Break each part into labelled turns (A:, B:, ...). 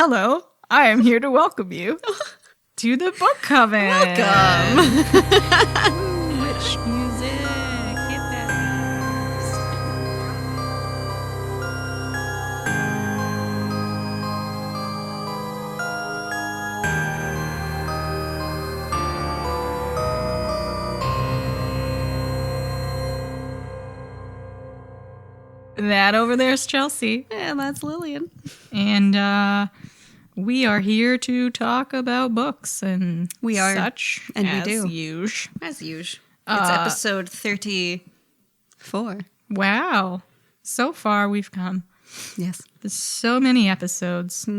A: Hello, I am here to welcome you to the book Coven.
B: Welcome.
A: Witch music. Hit that. That over there is Chelsea.
B: And that's Lillian.
A: And we are here to talk about books and
B: We are.
A: such.
B: And we
A: as
B: do.
A: Usual.
B: As usual. It's episode 34.
A: Wow. So far we've come.
B: Yes.
A: There's so many episodes.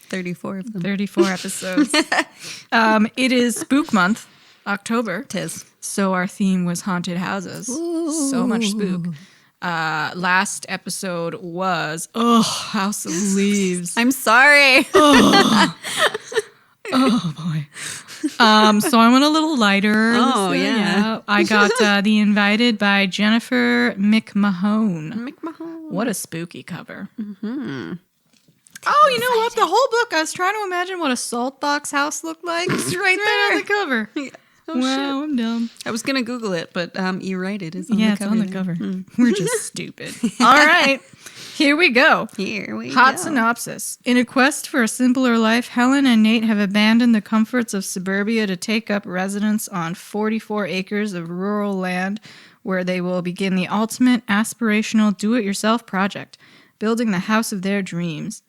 B: 34 of them.
A: 34 episodes. It is Spook Month, October.
B: Tis.
A: So our theme was haunted houses.
B: Ooh.
A: So much spook. Last episode was House of Leaves.
B: I'm sorry.
A: Oh boy. So I went a little lighter.
B: Oh, yeah.
A: I got The Invited by Jennifer McMahon.
B: McMahon.
A: What a spooky cover. Mm-hmm. Oh, you know what? The whole book, I was trying to imagine what a salt box house looked like. It's right there on the cover.
B: Yeah. Oh,
A: wow, I'm dumb.
B: I was going to Google it, but you're right. It is on
A: Yeah,
B: the
A: it's
B: cover.
A: on the
B: there.
A: cover. We're just stupid. All right, here we go.
B: Here we
A: Hot
B: go.
A: synopsis. In a quest for a simpler life, Helen and Nate have abandoned the comforts of suburbia to take up residence on 44 acres of rural land where they will begin the ultimate aspirational do-it-yourself project, building the house of their dreams.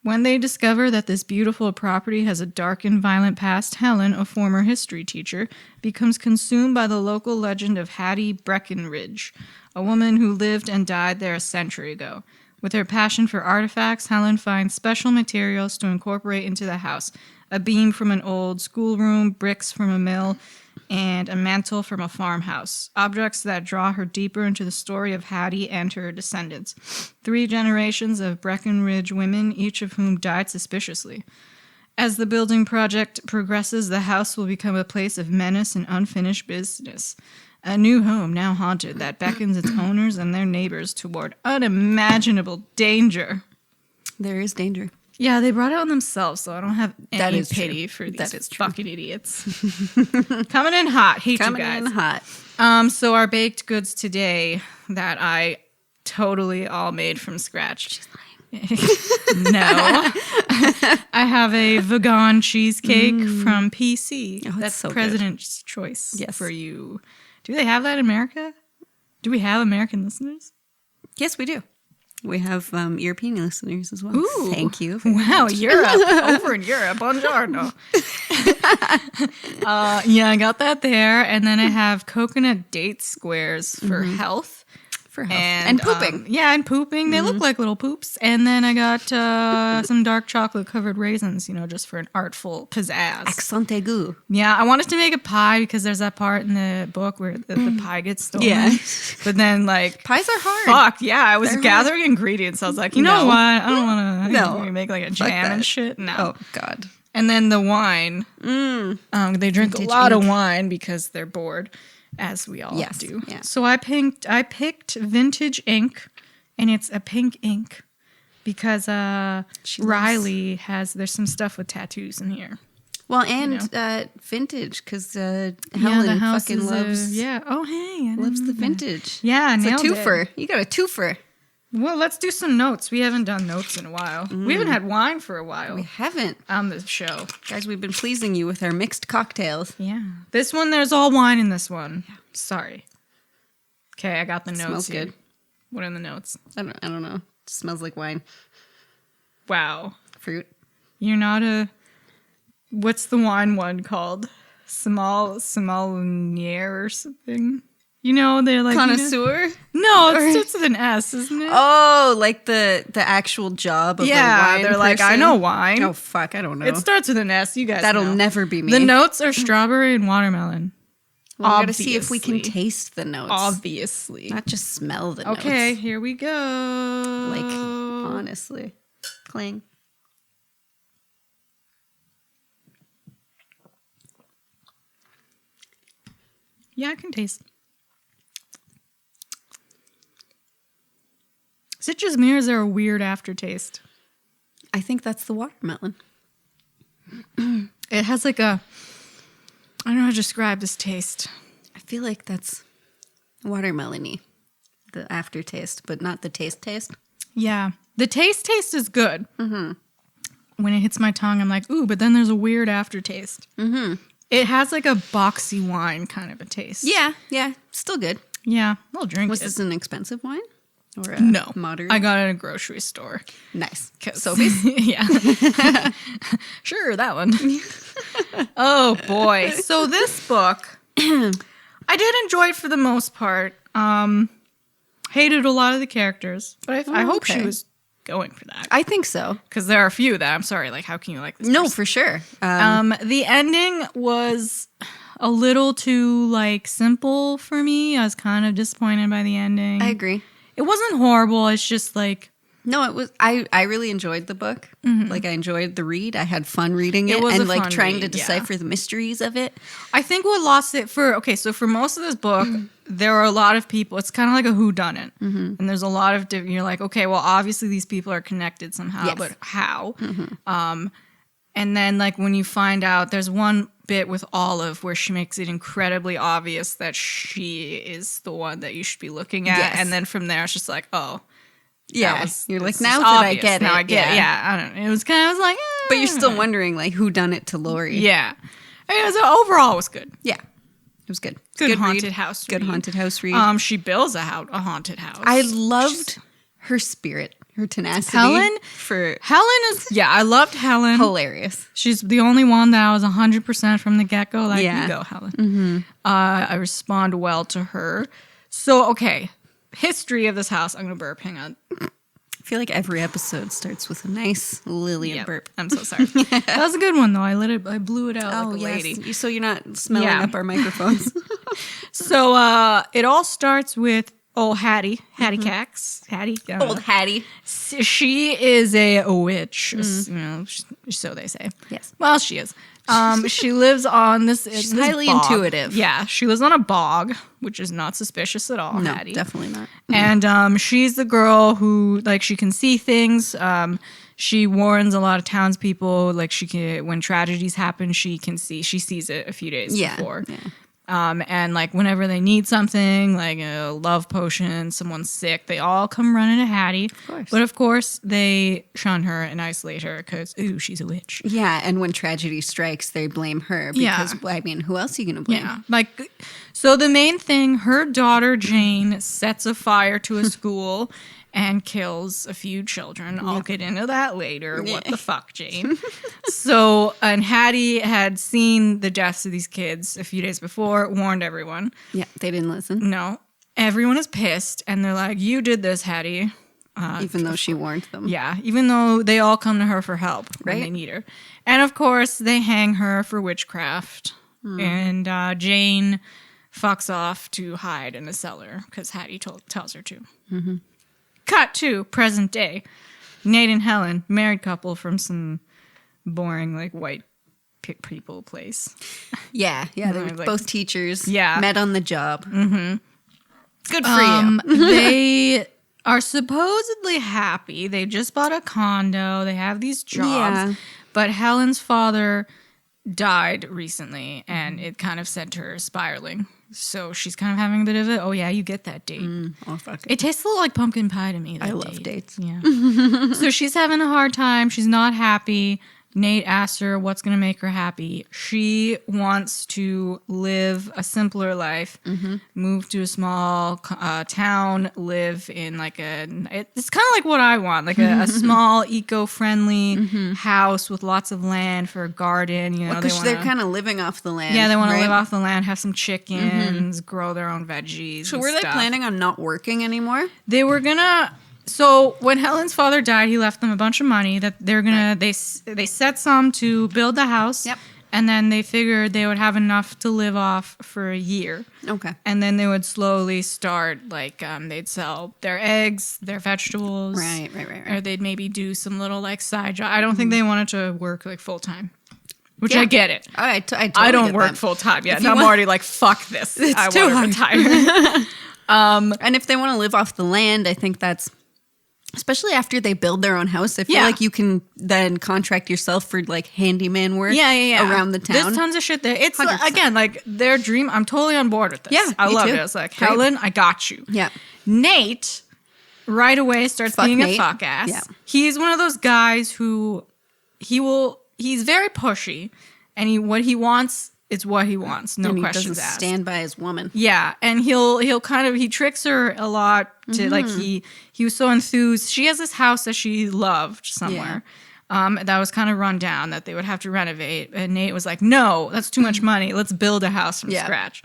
A: When they discover that this beautiful property has a dark and violent past, Helen, a former history teacher, becomes consumed by the local legend of Hattie Breckenridge, a woman who lived and died there a century ago. With her passion for artifacts, Helen finds special materials to incorporate into the house: a beam from an old schoolroom, bricks from a mill, and a mantle from a farmhouse. Objects that draw her deeper into the story of Hattie and her descendants. 3 generations of Breckenridge women, each of whom died suspiciously. As the building project progresses, the house will become a place of menace and unfinished business. A new home now haunted that beckons its owners and their neighbors toward unimaginable danger.
B: There is danger.
A: Yeah, they brought it on themselves, so I don't have
B: That
A: any
B: is true.
A: pity for these
B: That is true.
A: fucking idiots. Coming in hot. Hate
B: Coming
A: you guys.
B: in hot.
A: So our baked goods today that I totally all made from scratch. No. I have a vegan cheesecake from PC.
B: Oh, it's
A: That's
B: so good.
A: President's Choice
B: Yes.
A: for you. Do they have that in America? Do we have American listeners?
B: Yes, we do. We have European listeners as well.
A: Ooh.
B: Thank you. very
A: Wow,
B: much.
A: Europe. Over in Europe. Buongiorno. Yeah, I got that there. And then I have coconut date squares for health.
B: For health. And pooping.
A: And pooping. They look like little poops. And then I got some dark chocolate covered raisins, just for an artful pizzazz.
B: Accent aigu.
A: Yeah, I wanted to make a pie because there's that part in the book where the pie gets stolen.
B: Yeah.
A: But then,
B: Pies are hard.
A: fuck, yeah, I was
B: They're
A: gathering ingredients. I was like, you know
B: No.
A: what? I don't want to
B: No.
A: make like a
B: Fuck
A: jam and
B: that.
A: shit. No.
B: Oh, God.
A: And then the wine. They drink
B: Vintage
A: a lot of
B: ink.
A: wine because they're bored, as we all
B: Yes,
A: do.
B: yeah.
A: So I picked vintage ink, and it's a pink ink because Riley there's some stuff with tattoos in here.
B: Well, and vintage, because
A: the
B: Helen
A: house
B: fucking
A: is
B: loves
A: Oh, hey. I
B: loves
A: didn't
B: the
A: know that.
B: vintage.
A: Yeah,
B: It's a
A: nailed it.
B: twofer. You got a twofer.
A: Well, let's do some notes. We haven't done notes in a while. We haven't had wine for a while
B: We haven't.
A: on the show.
B: Guys, we've been pleasing you with our mixed cocktails.
A: Yeah. This one, there's all wine in this one. Sorry. Okay, I got the notes
B: Smells
A: here.
B: good.
A: What are the notes?
B: I don't know. It smells like wine.
A: Wow.
B: Fruit.
A: You're not what's the wine one called? Sommelier or something? They're like...
B: Connoisseur?
A: No, it starts with an S, isn't it?
B: Oh, like the actual job of a wine
A: they're like, I
B: person?
A: know wine.
B: Oh, fuck, I don't know.
A: It starts with an S, you guys
B: That'll
A: know.
B: never be me.
A: The notes are strawberry and watermelon.
B: Well, we gotta see if we can
A: Obviously.
B: taste the notes.
A: Obviously.
B: Not just smell the notes.
A: Okay, here we go.
B: Like, honestly. Clang.
A: Yeah, I can taste. Is it just me or is there a weird aftertaste?
B: I think that's the watermelon.
A: It has like a, I don't know how to describe this taste.
B: I feel like that's watermelon-y, the aftertaste, but not the taste.
A: Yeah. The taste is good. Mm-hmm. When it hits my tongue, I'm like, ooh, but then there's a weird aftertaste. Mm-hmm. It has like a boxy wine kind of a taste.
B: Yeah. Still good.
A: Yeah, I'll drink
B: Was
A: it.
B: this an expensive wine? Or
A: No.
B: moderate?
A: I got it at a grocery store.
B: Nice.
A: Sobeys? Yeah. Sure, that one. Oh, boy. So this book, I did enjoy it for the most part. Hated a lot of the characters, but I hope she was going for that.
B: I think so.
A: Because there are a few that I'm sorry, like, how can you like this
B: No,
A: person?
B: for sure.
A: The ending was a little too, like, simple for me. I was kind of disappointed by the ending.
B: I agree.
A: It wasn't horrible. It's just, like...
B: No, it was. I really enjoyed the book. Mm-hmm. Like, I enjoyed the read. I had fun reading it.
A: was
B: and,
A: a
B: like,
A: fun
B: trying
A: read,
B: to decipher the mysteries of it.
A: I think what lost it for... Okay, so for most of this book, there are a lot of people... It's kind of like a whodunit. Mm-hmm. And there's a lot of... You're like, okay, well, obviously these people are connected somehow,
B: Yes.
A: but how? Mm-hmm. And then, like, when you find out... There's one bit with Olive where she makes it incredibly obvious that she is the one that you should be looking at.
B: Yes.
A: And then from there, it's just like, oh...
B: Yeah. You're like,
A: this
B: now
A: is
B: that I
A: obvious.
B: get it.
A: Now I get it. Yeah, I don't know. It was kind of... I was like...
B: But you're still wondering, like, who done it to Lori?
A: Yeah. I mean, overall, it was good.
B: Yeah. It was good.
A: Good haunted
B: read.
A: house
B: Good
A: read.
B: haunted house read.
A: She builds a haunted house.
B: I loved her spirit, her tenacity.
A: Helen is... Yeah, I loved Helen.
B: Hilarious.
A: She's the only one that I was 100% from the get-go. Like,
B: Yeah.
A: you go, Helen. Mm-hmm. I respond well to her. So, okay. History of this house. I'm going to burp. Hang on.
B: I feel like every episode starts with a nice Lillian burp.
A: I'm so sorry. That was a good one, though. I blew it out like a lady.
B: So you're not smelling up our microphones.
A: So it all starts with Hattie Cax. Hattie.
B: Old Hattie.
A: She is a witch, you know, so they say.
B: Yes.
A: Well, she is. She lives on this.
B: She's
A: this
B: highly
A: bog.
B: intuitive.
A: Yeah, she lives on a bog, which is not suspicious at all.
B: No,
A: Hattie.
B: definitely not.
A: And she's the girl who, like, she can see things. She warns a lot of townspeople. Like, when tragedies happen, she sees it a few days before.
B: Yeah.
A: And like whenever they need something, like a love potion, someone's sick, they all come running to Hattie.
B: Of course.
A: But of course, they shun her and isolate her because, ooh, she's a witch.
B: Yeah, and when tragedy strikes, they blame her because, I mean, who else are you going to blame?
A: Yeah. Like, so the main thing, her daughter Jane sets a fire to a school and kills a few children. I'll get into that later. What the fuck, Jane? So, and Hattie had seen the deaths of these kids a few days before, warned everyone.
B: Yeah, they didn't listen.
A: No. Everyone is pissed, and they're like, you did this, Hattie.
B: Even though she warned them.
A: Yeah, even though they all come to her for help when they need her. And of course, they hang her for witchcraft. And Jane fucks off to hide in a cellar because Hattie tells her to. Mm-hmm. Cut to present day. Nate and Helen, married couple from some boring, like, white people place.
B: Yeah, they were
A: like,
B: both teachers.
A: Yeah.
B: Met on the job. Mm-hmm. Good for you.
A: They are supposedly happy. They just bought a condo. They have these jobs.
B: Yeah.
A: But Helen's father died recently, and it kind of sent her spiraling. So she's kind of having a bit of it. Oh, yeah, you get that date.
B: Oh, fuck
A: It tastes a little like pumpkin pie to me.
B: I love dates.
A: Yeah. So she's having a hard time. She's not happy. Nate asks her what's going to make her happy. She wants to live a simpler life, move to a small town, live in like it's kind of like what I want, like a small eco-friendly house with lots of land for a garden. You know,
B: Because they're kind of living off the land.
A: they want to
B: right?
A: live off the land, have some chickens, grow their own veggies.
B: So
A: and
B: were they
A: stuff.
B: planning on not working anymore?
A: They were gonna. So when Helen's father died, he left them a bunch of money that they're gonna. They set some to build the house.
B: Yep.
A: And then they figured they would have enough to live off for a year.
B: Okay.
A: And then they would slowly start, like, they'd sell their eggs, their vegetables.
B: Right.
A: Or they'd maybe do some little, like, side job. I don't think they wanted to work, like, full time. Which I get it.
B: I totally
A: I don't
B: get
A: work
B: that.
A: full time yet.
B: you
A: I'm
B: want-
A: already like, fuck this. I
B: too
A: want to retire.
B: And if they want to live off the land, I think that's Especially after they build their own house. I feel
A: Yeah.
B: like you can then contract yourself for like handyman work around the town.
A: There's tons of shit there. It's
B: 100%.
A: again like their dream. I'm totally on board with this.
B: Yeah,
A: I
B: me
A: love
B: too.
A: it. It's like,
B: Great.
A: Helen, I got you.
B: Yeah.
A: Nate right away starts
B: Fuck
A: being
B: Nate.
A: a fuck ass.
B: Yeah.
A: He's one of those guys who he's very pushy, and what he wants is what he wants. No
B: And he
A: questions
B: doesn't
A: asked.
B: stand by his woman.
A: Yeah, and he'll kind of he tricks her a lot to like he was so enthused. She has this house that she loved somewhere. That was kind of run down that they would have to renovate. And Nate was like, "No, that's too much money. Let's build a house from scratch."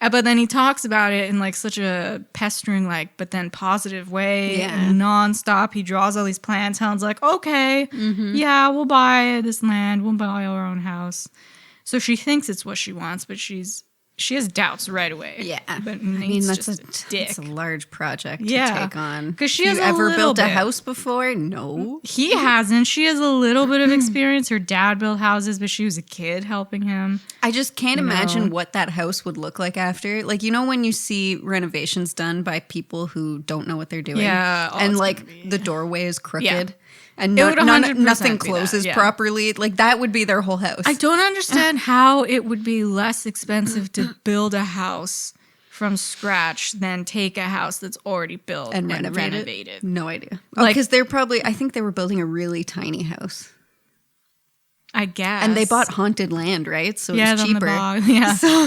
A: But then he talks about it in like such a pestering, like, but then positive way, and nonstop. He draws all these plans. Helen's like, "Okay, yeah, we'll buy this land. We'll buy our own house." So she thinks it's what she wants, but she has doubts right away.
B: Yeah.
A: But
B: I mean,
A: Nate's
B: that's
A: just a dick.
B: That's a large project to
A: Yeah.
B: take on.
A: 'Cause she
B: Have
A: has
B: you
A: a
B: ever
A: little
B: built a
A: bit.
B: house before? No.
A: He hasn't. She has a little bit of experience. Her dad built houses, but she was a kid helping him.
B: I just can't imagine
A: No.
B: what that house would look like after. Like, you know, when you see renovations done by people who don't know what they're doing.
A: Yeah, oh,
B: and
A: it's
B: like
A: gonna be-
B: the doorway is crooked.
A: Yeah.
B: And
A: It would 100%
B: nothing
A: be that,
B: closes
A: yeah.
B: properly. Like, that would be their whole house.
A: I don't understand how it would be less expensive to build a house from scratch than take a house that's already built
B: and
A: and
B: renovate it. No idea.
A: Like-
B: Because I think they were building a really tiny house.
A: I guess.
B: And they bought haunted land, right? So
A: yeah,
B: it's
A: on the
B: cheaper.
A: bog. Yeah. so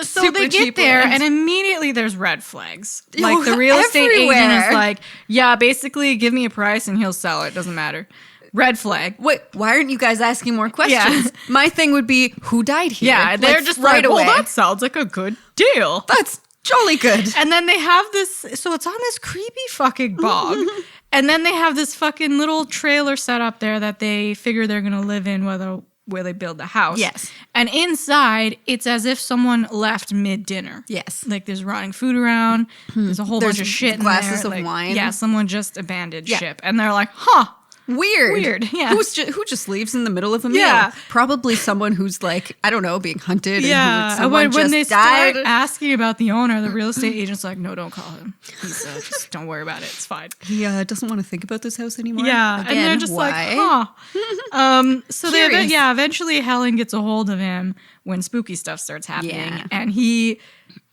B: Super
A: they get
B: cheap
A: there,
B: land.
A: and immediately there's red flags.
B: Oh,
A: Like the real estate agent
B: everywhere.
A: is like, "Yeah, basically, give me a price and he'll sell it. Doesn't matter." Red flag.
B: Wait, why aren't you guys asking more questions?
A: Yeah.
B: My thing would be, who died here?
A: Yeah, they're just
B: right
A: like,
B: away.
A: "Well, that sounds like a good deal."
B: That's jolly good.
A: And then they have this, so it's on this creepy fucking bog. And then they have this fucking little trailer set up there that they figure they're going to live in where they build the house.
B: Yes.
A: And inside, it's as if someone left mid-dinner.
B: Yes.
A: Like there's rotting food around. There's a whole
B: There's
A: bunch of shit
B: glasses
A: in there.
B: of
A: like,
B: wine.
A: Yeah, someone just abandoned
B: Yeah.
A: ship. And they're like, huh.
B: Weird.
A: Yeah.
B: Who just leaves in the middle of a meal?
A: Yeah.
B: Probably someone who's like, I don't know, being hunted.
A: Yeah,
B: And someone
A: when
B: just
A: they
B: died.
A: start asking about the owner, the real estate agent's like, "No, don't call him. He's just don't worry about it. It's fine."
B: He doesn't want to think about this house anymore.
A: Yeah,
B: Again,
A: and they're just
B: why?
A: like, "Huh." So
B: Curious.
A: eventually Helen gets a hold of him when spooky stuff starts happening,
B: Yeah.
A: and he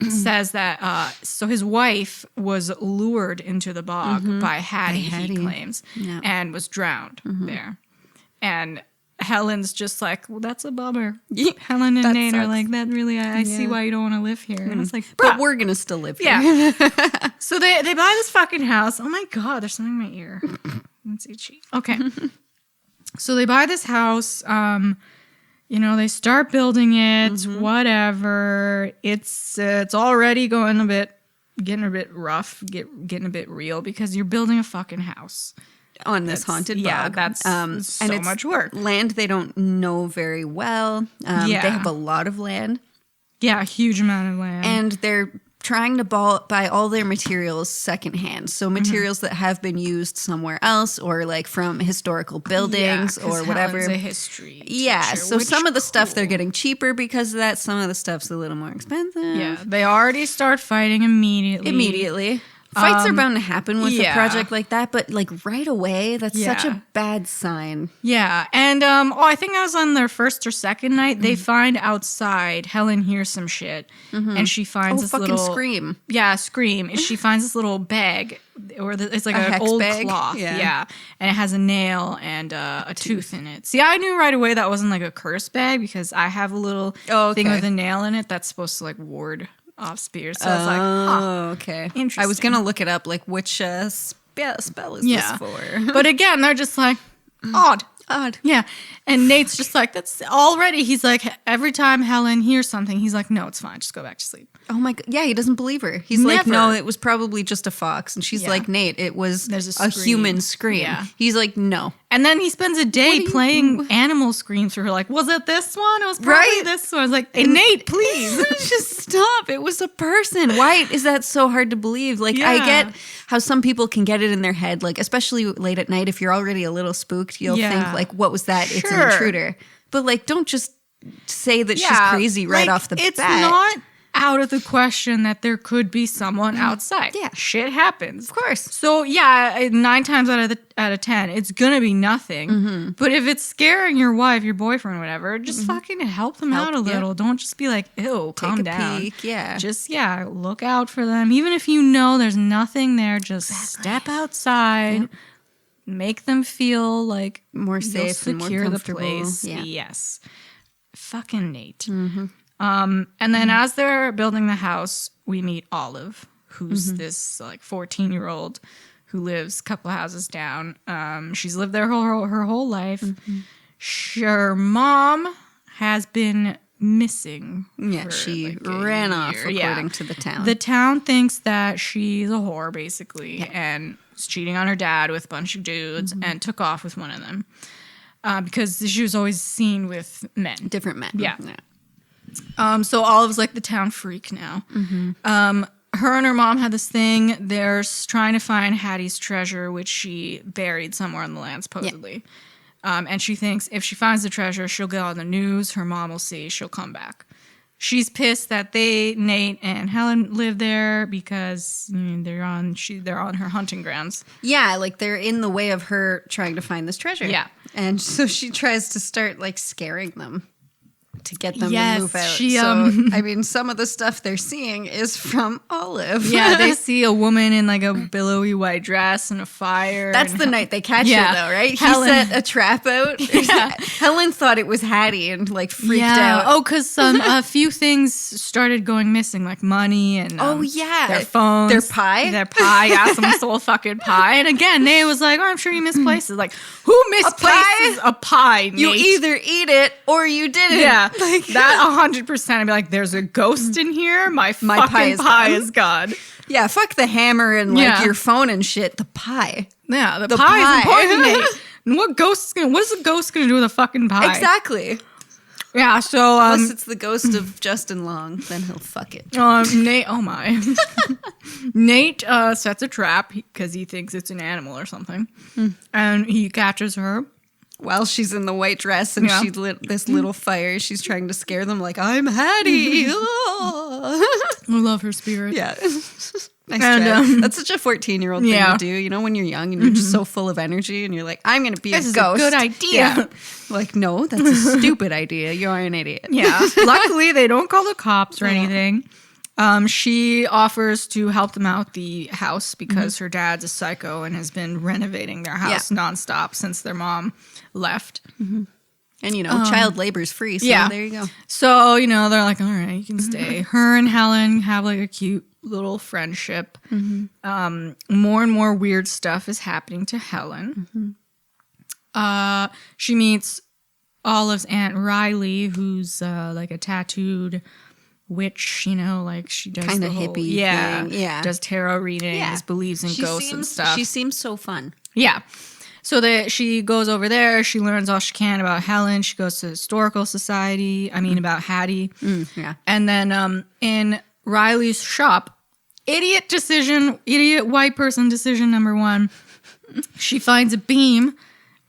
A: says that so his wife was lured into the bog by Hattie, he
B: Hattie.
A: claims,
B: Yeah.
A: and was drowned there, and Helen's just like, "Well, that's a bummer."
B: Yeah,
A: Helen and
B: that
A: Nate are
B: sucks.
A: like, "That really, I see
B: Yeah.
A: why you don't want to live here." And it's like,
B: But
A: "Bruh."
B: we're going to still live here.
A: Yeah. So they buy this fucking house. Oh my God, there's something in my ear. Let's itchy. Okay. So they buy this house. They start building it, whatever. It's already getting a bit rough, getting a bit real because you're building a fucking house.
B: On this haunted bog.
A: Yeah, that's so
B: and it's
A: much work.
B: Land they don't know very well.
A: Yeah.
B: They have a lot of land.
A: Yeah, a huge amount of land.
B: And they're trying to buy all their materials secondhand. So materials that have been used somewhere else or like from historical buildings
A: 'cause
B: or whatever.
A: Helen's a history
B: Yeah,
A: teacher,
B: so
A: which
B: some of the stuff they're
A: cool.
B: getting cheaper because of that. Some of the stuff's a little more expensive.
A: Yeah, they already start fighting immediately.
B: Immediately. Fights are bound to happen with
A: yeah.
B: a project like that, but like right away, that's such
A: Yeah.
B: a bad sign.
A: Yeah, and I think that was on their first or second night. They find outside. Helen hears some shit, and she finds this
B: fucking
A: little
B: scream.
A: Yeah, scream. And she finds this little bag, it's like
B: A
A: an
B: hex
A: old
B: bag?
A: cloth.
B: Yeah.
A: Yeah, and it has a nail and a tooth in it. See, I knew right away that wasn't like a curse bag because I have a little
B: Oh,
A: thing
B: okay.
A: with a nail in it that's supposed to like ward off spears. So I was like,
B: Oh, okay. I was
A: Interesting.
B: gonna look it up, like which spell is
A: Yeah.
B: this for?
A: But again, they're just like, odd.
B: Odd.
A: Yeah. And Nate's just like, that's already, he's like, every time Helen hears something, he's like, no, it's fine. Just go back to sleep.
B: Oh my god! Yeah, he doesn't believe her. He's like,
A: Never.
B: no, it was probably just a fox, and she's
A: Yeah.
B: like, Nate, it was
A: There's a
B: a
A: scream.
B: human scream.
A: Yeah.
B: He's like, no.
A: And then he spends a day
B: What do you-
A: playing animal screams for her. Like, was it this one? It was probably
B: Right.
A: this one. I was like, hey, Nate, please.
B: Just stop. It was a person. Why is that so hard to believe? Like, I
A: Yeah.
B: get how some people can get it in their head, like, especially late at night, if you're already a little spooked, you'll
A: Yeah.
B: think, like, what was that? It's an
A: Sure.
B: intruder. But, like, don't just say that she's crazy right
A: Like,
B: off the
A: it's
B: bat.
A: not out of the question that there could be someone outside.
B: Yeah.
A: Shit happens.
B: Of course.
A: So yeah, 9 times out of 10, it's gonna be nothing. But if it's scaring your wife, your boyfriend, whatever, just fucking help them out a little. Don't just be like, ew, calm down.
B: Peek, yeah.
A: Just look out for them. Even if you know there's nothing there, just step outside. Yep. Make them feel like
B: more safe and more comfortable.
A: The place.
B: Yeah.
A: Yes. Fucking Nate. And then as they're building the house, we meet Olive, who's this like 14-year-old who lives a couple houses down. She's lived there her whole life. Her mom has been missing.
B: Yeah, she like ran off according to the town.
A: The town thinks that she's a whore, basically, and was cheating on her dad with a bunch of dudes and took off with one of them because she was always seen with men.
B: Different men.
A: Yeah. So Olive's like the town freak now. Her and her mom had this thing. They're trying to find Hattie's treasure, which she buried somewhere on the land, supposedly. And she thinks if she finds the treasure, she'll get on the news. Her mom will see. She'll come back. She's pissed that Nate and Helen live there because they're on her hunting grounds.
B: Yeah, like they're in the way of her trying to find this treasure.
A: Yeah.
B: And so she tries to start like scaring them to get them to move out. I mean, some of the stuff they're seeing is from Olive.
A: Yeah, they see a woman in like a billowy white dress and a fire.
B: That's the night they catch her, though, right? He set a trap out. Yeah. Helen thought it was Hattie and like freaked out.
A: Oh, because a few things started going missing, like money and their phones,
B: their pie.
A: Yeah, some stole fucking pie. And again, Nate was like, "Oh, I'm sure you misplaced it." Like, who misplaces a pie? Nate?
B: You either eat it or you didn't.
A: Yeah. Like, that 100%. I'd be like, there's a ghost in here. My fucking pie is gone.
B: Yeah, fuck the hammer and like your phone and shit. The pie.
A: Yeah, the pie is important, Nate. And what is a ghost gonna do with a fucking pie?
B: Exactly.
A: Yeah, so
B: unless it's the ghost of Justin Long, then he'll fuck it.
A: Nate, oh my. Nate sets a trap because he thinks it's an animal or something. And he catches her.
B: While she's in the white dress and she lit this little fire, she's trying to scare them like, I'm Hattie.
A: I love her spirit.
B: Yeah. Nice try. That's such a 14-year-old thing to do. You know, when you're young and you're just so full of energy and you're like, I'm going to be a ghost.
A: This is a good idea.
B: Yeah. Like, no, that's a stupid idea. You're an idiot.
A: Yeah. Luckily, they don't call the cops or anything. She offers to help them out the house because her dad's a psycho and has been renovating their house nonstop since their mom left.
B: And, child labor's free, so there you go.
A: So, they're like, all right, you can stay. Her and Helen have like a cute little friendship. More and more weird stuff is happening to Helen. She meets Olive's Aunt Riley, who's like a tattooed witch, like she does
B: kind of hippie thing. Yeah,
A: does tarot readings, believes in ghosts and stuff.
B: She seems so fun.
A: Yeah. So she goes over there. She learns all she can about Helen. She goes to the historical society. About Hattie. And then in Riley's shop, idiot white person decision number 1. She finds a beam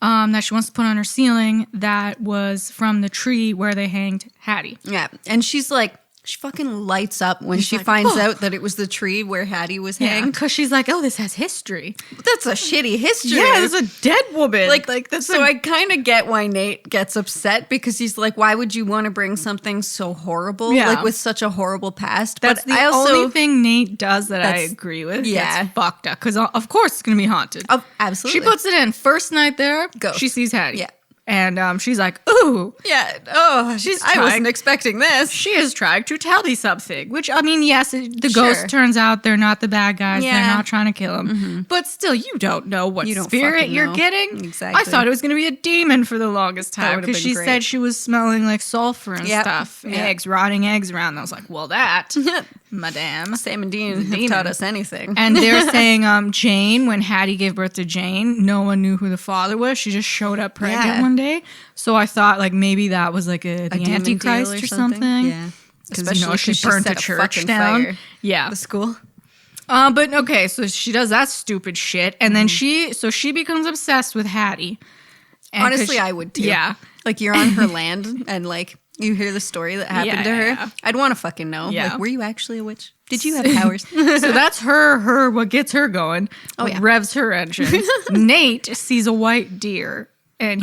A: that she wants to put on her ceiling that was from the tree where they hanged Hattie.
B: Yeah, and she's like, she fucking lights up when she finds out that it was the tree where Hattie was hanged.
A: Because she's like, oh, this has history.
B: That's a shitty history.
A: Yeah, there's a dead woman.
B: I kind of get why Nate gets upset because he's like, why would you want to bring something so horrible, with such a horrible past?
A: That's the only thing Nate does that I agree with.
B: Yeah.
A: That's fucked up. Because, of course, it's going to be haunted.
B: Oh, absolutely.
A: She puts it in. First night there, she sees Hattie.
B: Yeah.
A: And she's like, ooh.
B: Yeah. Oh, I wasn't expecting this.
A: She is trying to tell me something. Which, yes, the ghost turns out they're not the bad guys. Yeah. They're not trying to kill him. But still, you don't know what spirit you're getting.
B: Exactly.
A: I thought it was going to be a demon for the longest time. Because she said she was smelling like sulfur and stuff. Eggs, rotting eggs around. And I was like, well, that, madame.
B: Sam and Dean have taught us anything.
A: And they're saying Jane, when Hattie gave birth to Jane, no one knew who the father was. She just showed up pregnant one day. So I thought like maybe that was like the Antichrist or something.
B: Yeah.
A: Especially she burnt the church down.
B: Fire.
A: Yeah.
B: The school.
A: But okay, so she does that stupid shit. And then she becomes obsessed with Hattie.
B: Honestly, I would too.
A: Yeah.
B: Like you're on her land and like You hear the story that happened to her?
A: Yeah.
B: I'd want to fucking know.
A: Yeah.
B: Like, were you actually a witch? Did you have powers?
A: So that's her, what gets her going.
B: Oh, yeah.
A: Revs her engine. Nate sees a white deer and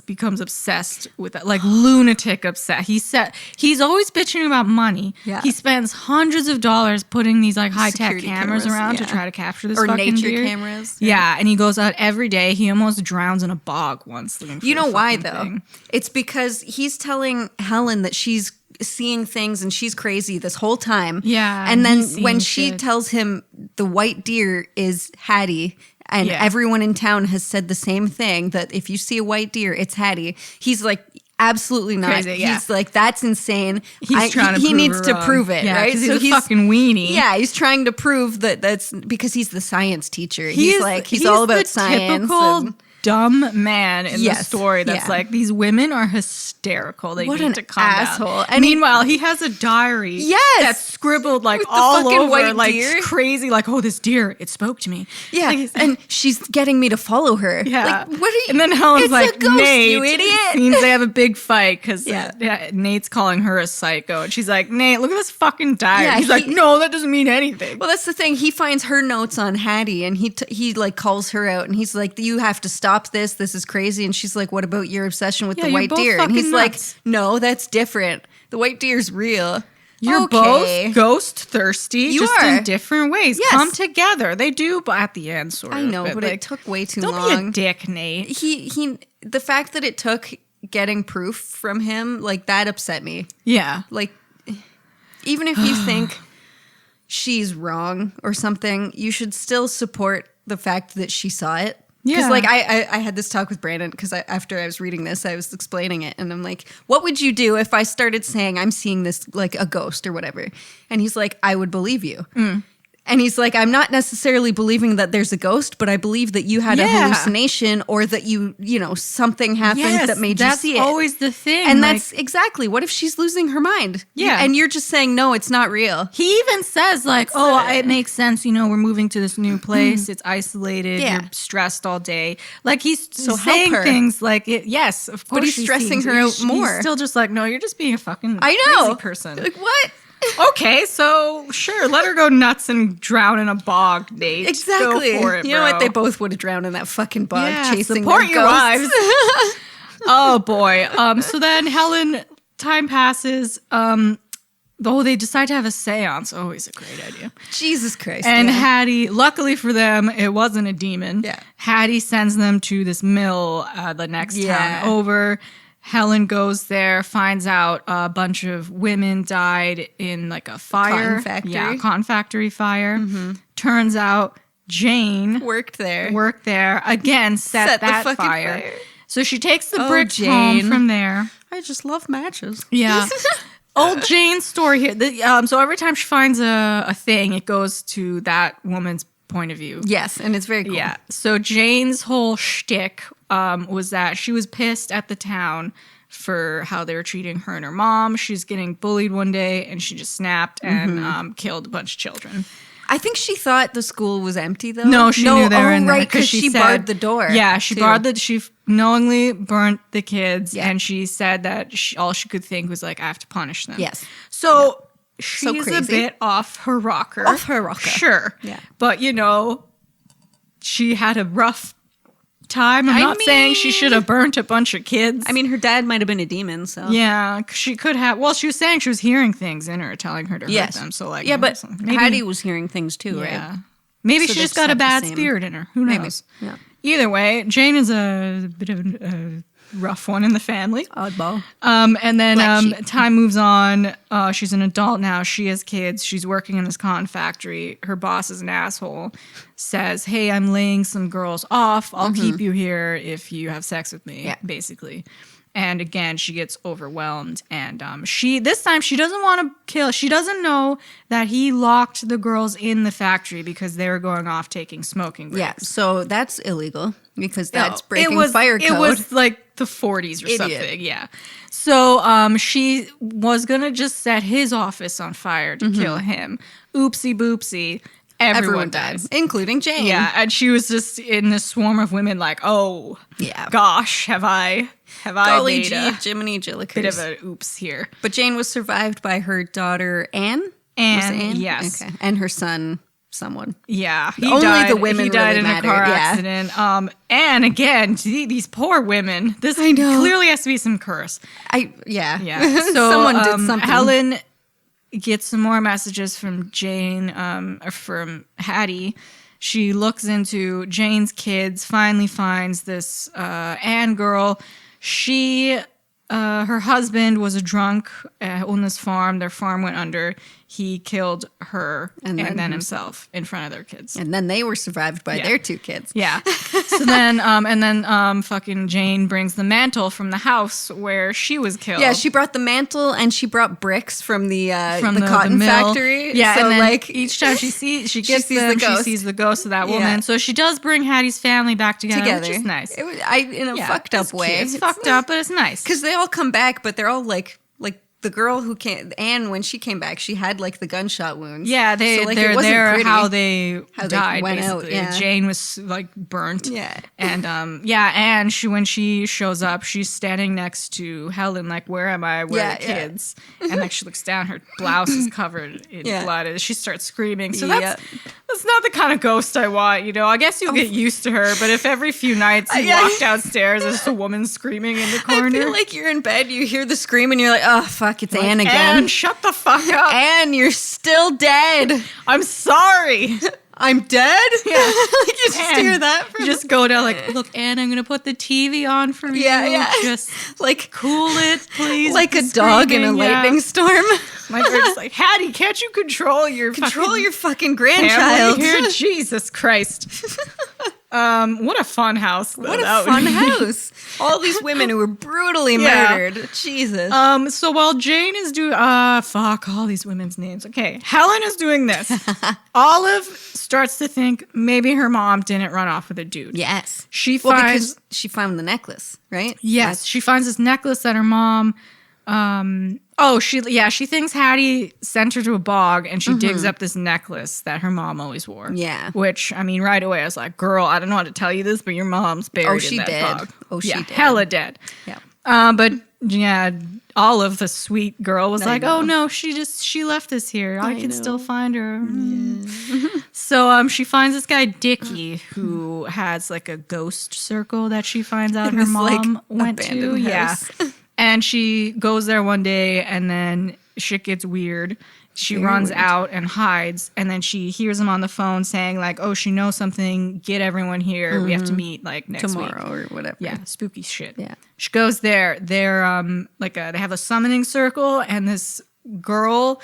A: becomes obsessed with that, like lunatic obsessed. He's always bitching about money.
B: Yeah.
A: He spends hundreds of dollars putting these like high-tech
B: Security
A: cameras around to
B: yeah.
A: try to capture this
B: or
A: fucking
B: nature
A: deer.
B: cameras.
A: Yeah, and he goes out every day. He almost drowns in a bog once. Looking for
B: You know
A: the
B: why,
A: fucking
B: though?
A: thing.
B: It's because he's telling Helen that she's seeing things and she's crazy this whole time.
A: Yeah,
B: And then
A: he's
B: when
A: seeing
B: she
A: shit.
B: tells him the white deer is Hattie, and
A: Yeah.
B: everyone in town has said the same thing, that if you see a white deer, it's Hattie. He's like, absolutely not.
A: Crazy, yeah.
B: He's like, that's insane.
A: He's trying to
B: he
A: prove
B: needs
A: her
B: to
A: wrong.
B: prove it,
A: Yeah,
B: right?
A: 'cause he's a fucking weenie.
B: Yeah, he's trying to prove that's because he's the science teacher. He's all about
A: the
B: science.
A: Typical
B: and-
A: dumb man in the
B: Yes,
A: story that's
B: yeah.
A: like, these women are hysterical. They
B: What
A: need
B: an
A: to calm
B: asshole.
A: down.
B: And
A: meanwhile, he has a diary
B: Yes!
A: that's scribbled like
B: With the
A: all
B: fucking
A: over,
B: white
A: like
B: deer.
A: crazy, like, oh, this deer, it spoke to me.
B: Yeah,
A: Like, it's-
B: and she's getting me to follow her.
A: yeah.
B: Like, what are you?
A: And then Helen's
B: it's
A: like,
B: a ghost,
A: Nate,
B: you idiot.
A: seems they have a big fight because
B: Yeah.
A: Nate's calling her a psycho. And she's like, Nate, look at this fucking diary.
B: Yeah,
A: He's like, no, that doesn't mean anything.
B: Well, that's the thing. He finds her notes on Hattie, and he like calls her out, and he's like, "You have to stop this. This is crazy." And she's like, "What about your obsession with
A: Yeah,
B: the
A: you're
B: white
A: both
B: deer?" And he's
A: fucking
B: like,
A: nuts.
B: "No, that's different. The white deer's real.
A: You're
B: Okay.
A: both ghost thirsty,
B: You
A: just
B: are.
A: in different ways.
B: Yes.
A: Come together. They do, but at the end, sort of.
B: I know, but
A: like,
B: it took way too
A: don't
B: long.
A: be a dick, Nate.
B: He the fact that it took getting proof from him, like that upset me.
A: Yeah.
B: Like, even if you think she's wrong or something, you should still support the fact that she saw it. Because
A: Yeah.
B: like I had this talk with Brandon because after I was reading this, I was explaining it, and I'm like, what would you do if I started saying I'm seeing this like a ghost or whatever? And he's like, I would believe you. And he's like, I'm not necessarily believing that there's a ghost, but I believe that you had a
A: Yeah.
B: hallucination or that you know, something happened that made you
A: that's
B: see it.
A: always the thing.
B: And
A: like,
B: that's exactly, what if she's losing her mind?
A: Yeah.
B: And you're just saying, no, it's not real.
A: he even says like, it makes sense. You know, we're moving to this new place. It's isolated.
B: Yeah.
A: You're stressed all day. Like he's
B: So help
A: saying
B: her.
A: things like, yes, of course.
B: But he's
A: she
B: stressing
A: seems-
B: her out
A: he's
B: more.
A: still just like, no, you're just being a fucking
B: I know.
A: crazy person.
B: Like, what?
A: Okay, so sure, let her go nuts and drown in a bog, Nate.
B: Exactly.
A: Go for it,
B: you know what?
A: bro.
B: They both would have drowned in that fucking bog
A: Yeah,
B: chasing
A: support
B: their
A: your
B: ghosts.
A: wives. Oh boy. So then Helen, time passes. They decide to have a seance. Always a great idea.
B: Jesus Christ.
A: And
B: yeah.
A: Hattie, luckily for them, it wasn't a demon.
B: Yeah.
A: Hattie sends them to this mill the next
B: Yeah.
A: town over. Helen goes there, finds out a bunch of women died in like a fire.
B: Cotton factory.
A: Yeah, cotton factory fire. Turns out Jane
B: worked there.
A: worked there. Again, set
B: the
A: that
B: fucking
A: fire. So she takes the
B: Oh,
A: bricks
B: Jane.
A: home from there.
B: I just love matches.
A: Yeah. Old Jane's story here. So every time she finds a thing, it goes to that woman's point of view.
B: Yes, and it's very cool.
A: Yeah. So Jane's whole shtick was that she was pissed at the town for how they were treating her and her mom. She's getting bullied one day, and she just snapped and killed a bunch of children.
B: I think she thought the school was empty though.
A: No, she knew they were in there
B: right, because she
A: said-
B: barred the door.
A: Yeah, she
B: too.
A: she knowingly burnt the kids,
B: Yeah.
A: and she said that all she could think was like, I have to punish them.
B: Yes.
A: So she's a
B: crazy.
A: bit off her rocker.
B: Off her rocker.
A: Sure.
B: Yeah.
A: But she had a rough time. I'm not saying she should have burnt a bunch of kids.
B: I mean, her dad might have been a demon, so
A: yeah, she could have. Well, she was saying she was hearing things in her, telling her to
B: yes.
A: hurt them. So like,
B: yeah, but
A: so maybe,
B: Hattie was hearing things too,
A: yeah.
B: right?
A: Maybe
B: So
A: she
B: they
A: just
B: just
A: got a
B: have the
A: bad
B: same-
A: spirit in her. Who
B: Maybe.
A: knows?
B: Yeah.
A: Either way, Jane is a bit of a rough one in the family.
B: Oddball.
A: And then
B: Black sheep.
A: time moves on. She's an adult now. She has kids. She's working in this cotton factory. Her boss is an asshole. Says, "Hey, I'm laying some girls off. I'll keep you here if you have sex with me."
B: Yeah.
A: Basically. And again, she gets overwhelmed, and this time she doesn't want to kill. She doesn't know that he locked the girls in the factory because they were going off taking smoking breaks.
B: Yeah, so that's illegal because
A: No,
B: that's breaking
A: it was,
B: fire code.
A: It was like the 40s or
B: Idiot.
A: something. Yeah. So she was gonna just set his office on fire to kill him. Oopsie boopsie. everyone dies.
B: including Jane.
A: Yeah, and she was just in this swarm of women like, oh,
B: Yeah.
A: gosh, have I
B: Golly
A: made
B: gee,
A: a
B: Jiminy Jillikers.
A: bit of an oops here.
B: But Jane was survived by her daughter, Anne?
A: Anne, yes.
B: Okay. And her son, someone.
A: Yeah,
B: Only the women
A: He died
B: really
A: in
B: mattered,
A: a car
B: yeah.
A: accident. And again, these poor women. This
B: I know.
A: clearly has to be some curse.
B: Yeah.
A: Yeah. So
B: Someone did something.
A: Helen gets some more messages from Jane, or from Hattie. She looks into Jane's kids, finally finds this Anne girl. Her husband was a drunk on this farm. Their farm went under. He killed her and then himself in front of their kids.
B: And then they were survived by their 2 kids.
A: Yeah. So then, fucking Jane brings the mantle from the house where she was killed.
B: Yeah, she brought the mantle and she brought bricks from the cotton
A: mill.
B: factory.
A: Yeah,
B: so
A: and then
B: like
A: each time she sees
B: sees
A: them,
B: the ghost.
A: she sees the ghost of that woman.
B: Yeah.
A: So she does bring Hattie's family back together. Which is nice.
B: It was, in a fucked up way.
A: It's fucked up, but it's nice.
B: Because they all come back, but they're all like the girl who came, Anne, when she came back, she had like the gunshot wounds.
A: Yeah,
B: so, like,
A: they're
B: it wasn't
A: there
B: pretty.
A: how they
B: How they
A: died.
B: went out,
A: basically.
B: yeah.
A: Jane was like burnt.
B: Yeah.
A: And and when she shows up, she's standing next to Helen, like, where am I? Where are the kids? And like she looks down, her blouse is covered in blood, and she starts screaming. So that's not the kind of ghost I want, you know. I guess you'll get used to her, but if every few nights you walk downstairs, there's a woman screaming in the corner.
B: I feel like you're in bed, you hear the scream, and you're like, oh fuck, it's Anne again.
A: Anne, shut the fuck up.
B: Anne, you're still dead.
A: I'm sorry.
B: I'm dead? Yeah. Like you just
A: Anne,
B: hear that from
A: you just go down like, look, Anne, I'm gonna put the TV on for you.
B: Yeah.
A: Just
B: like
A: cool it, please.
B: like a dog in a lightning storm.
A: My bird's like, Hattie, can't you control your
B: fucking
A: family
B: grandchild
A: here? Jesus Christ. What a fun house. Though.
B: What a fun house. All these women who were brutally murdered. Jesus.
A: So while Jane is doing fuck all these women's names. Okay. Helen is doing this. Olive starts to think maybe her mom didn't run off with a dude.
B: Yes.
A: Because
B: she found the necklace, right?
A: Yes. She finds this necklace that her mom she thinks Hattie sent her to a bog and she digs up this necklace that her mom always wore.
B: Yeah.
A: Which, I mean, right away I was like, girl, I don't know how to tell you this, but your mom's buried in that bog.
B: Oh, she did.
A: Hella dead.
B: Yeah.
A: But yeah, Olive, the sweet girl, was like, oh no, she left this here. I can still find her. Yeah. So she finds this guy, Dickie, who has like a ghost circle that she finds out her mom went to.
B: House.
A: Yeah. And she goes there one day and then shit gets weird. She runs out and hides, and then she hears him on the phone saying like, oh, she knows something. Get everyone here. We have to meet like next
B: tomorrow
A: week.
B: Or whatever.
A: Yeah, spooky shit.
B: Yeah.
A: She goes there. They're they have a summoning circle, and this girl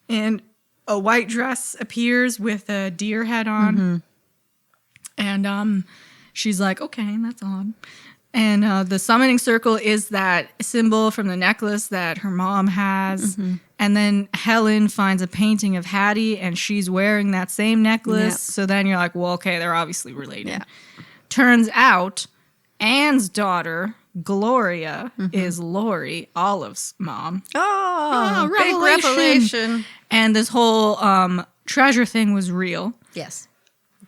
A: in a white dress appears with a deer head on. And she's like, okay, that's odd. And the summoning circle is that symbol from the necklace that her mom has. And then Helen finds a painting of Hattie, and she's wearing that same necklace.
B: Yep.
A: So then you're like, well, okay, they're obviously related.
B: Yeah.
A: Turns out Anne's daughter, Gloria, is Lori, Olive's mom.
B: Oh, big
A: revelation.
B: revelation.
A: And this whole treasure thing was real.
B: Yes.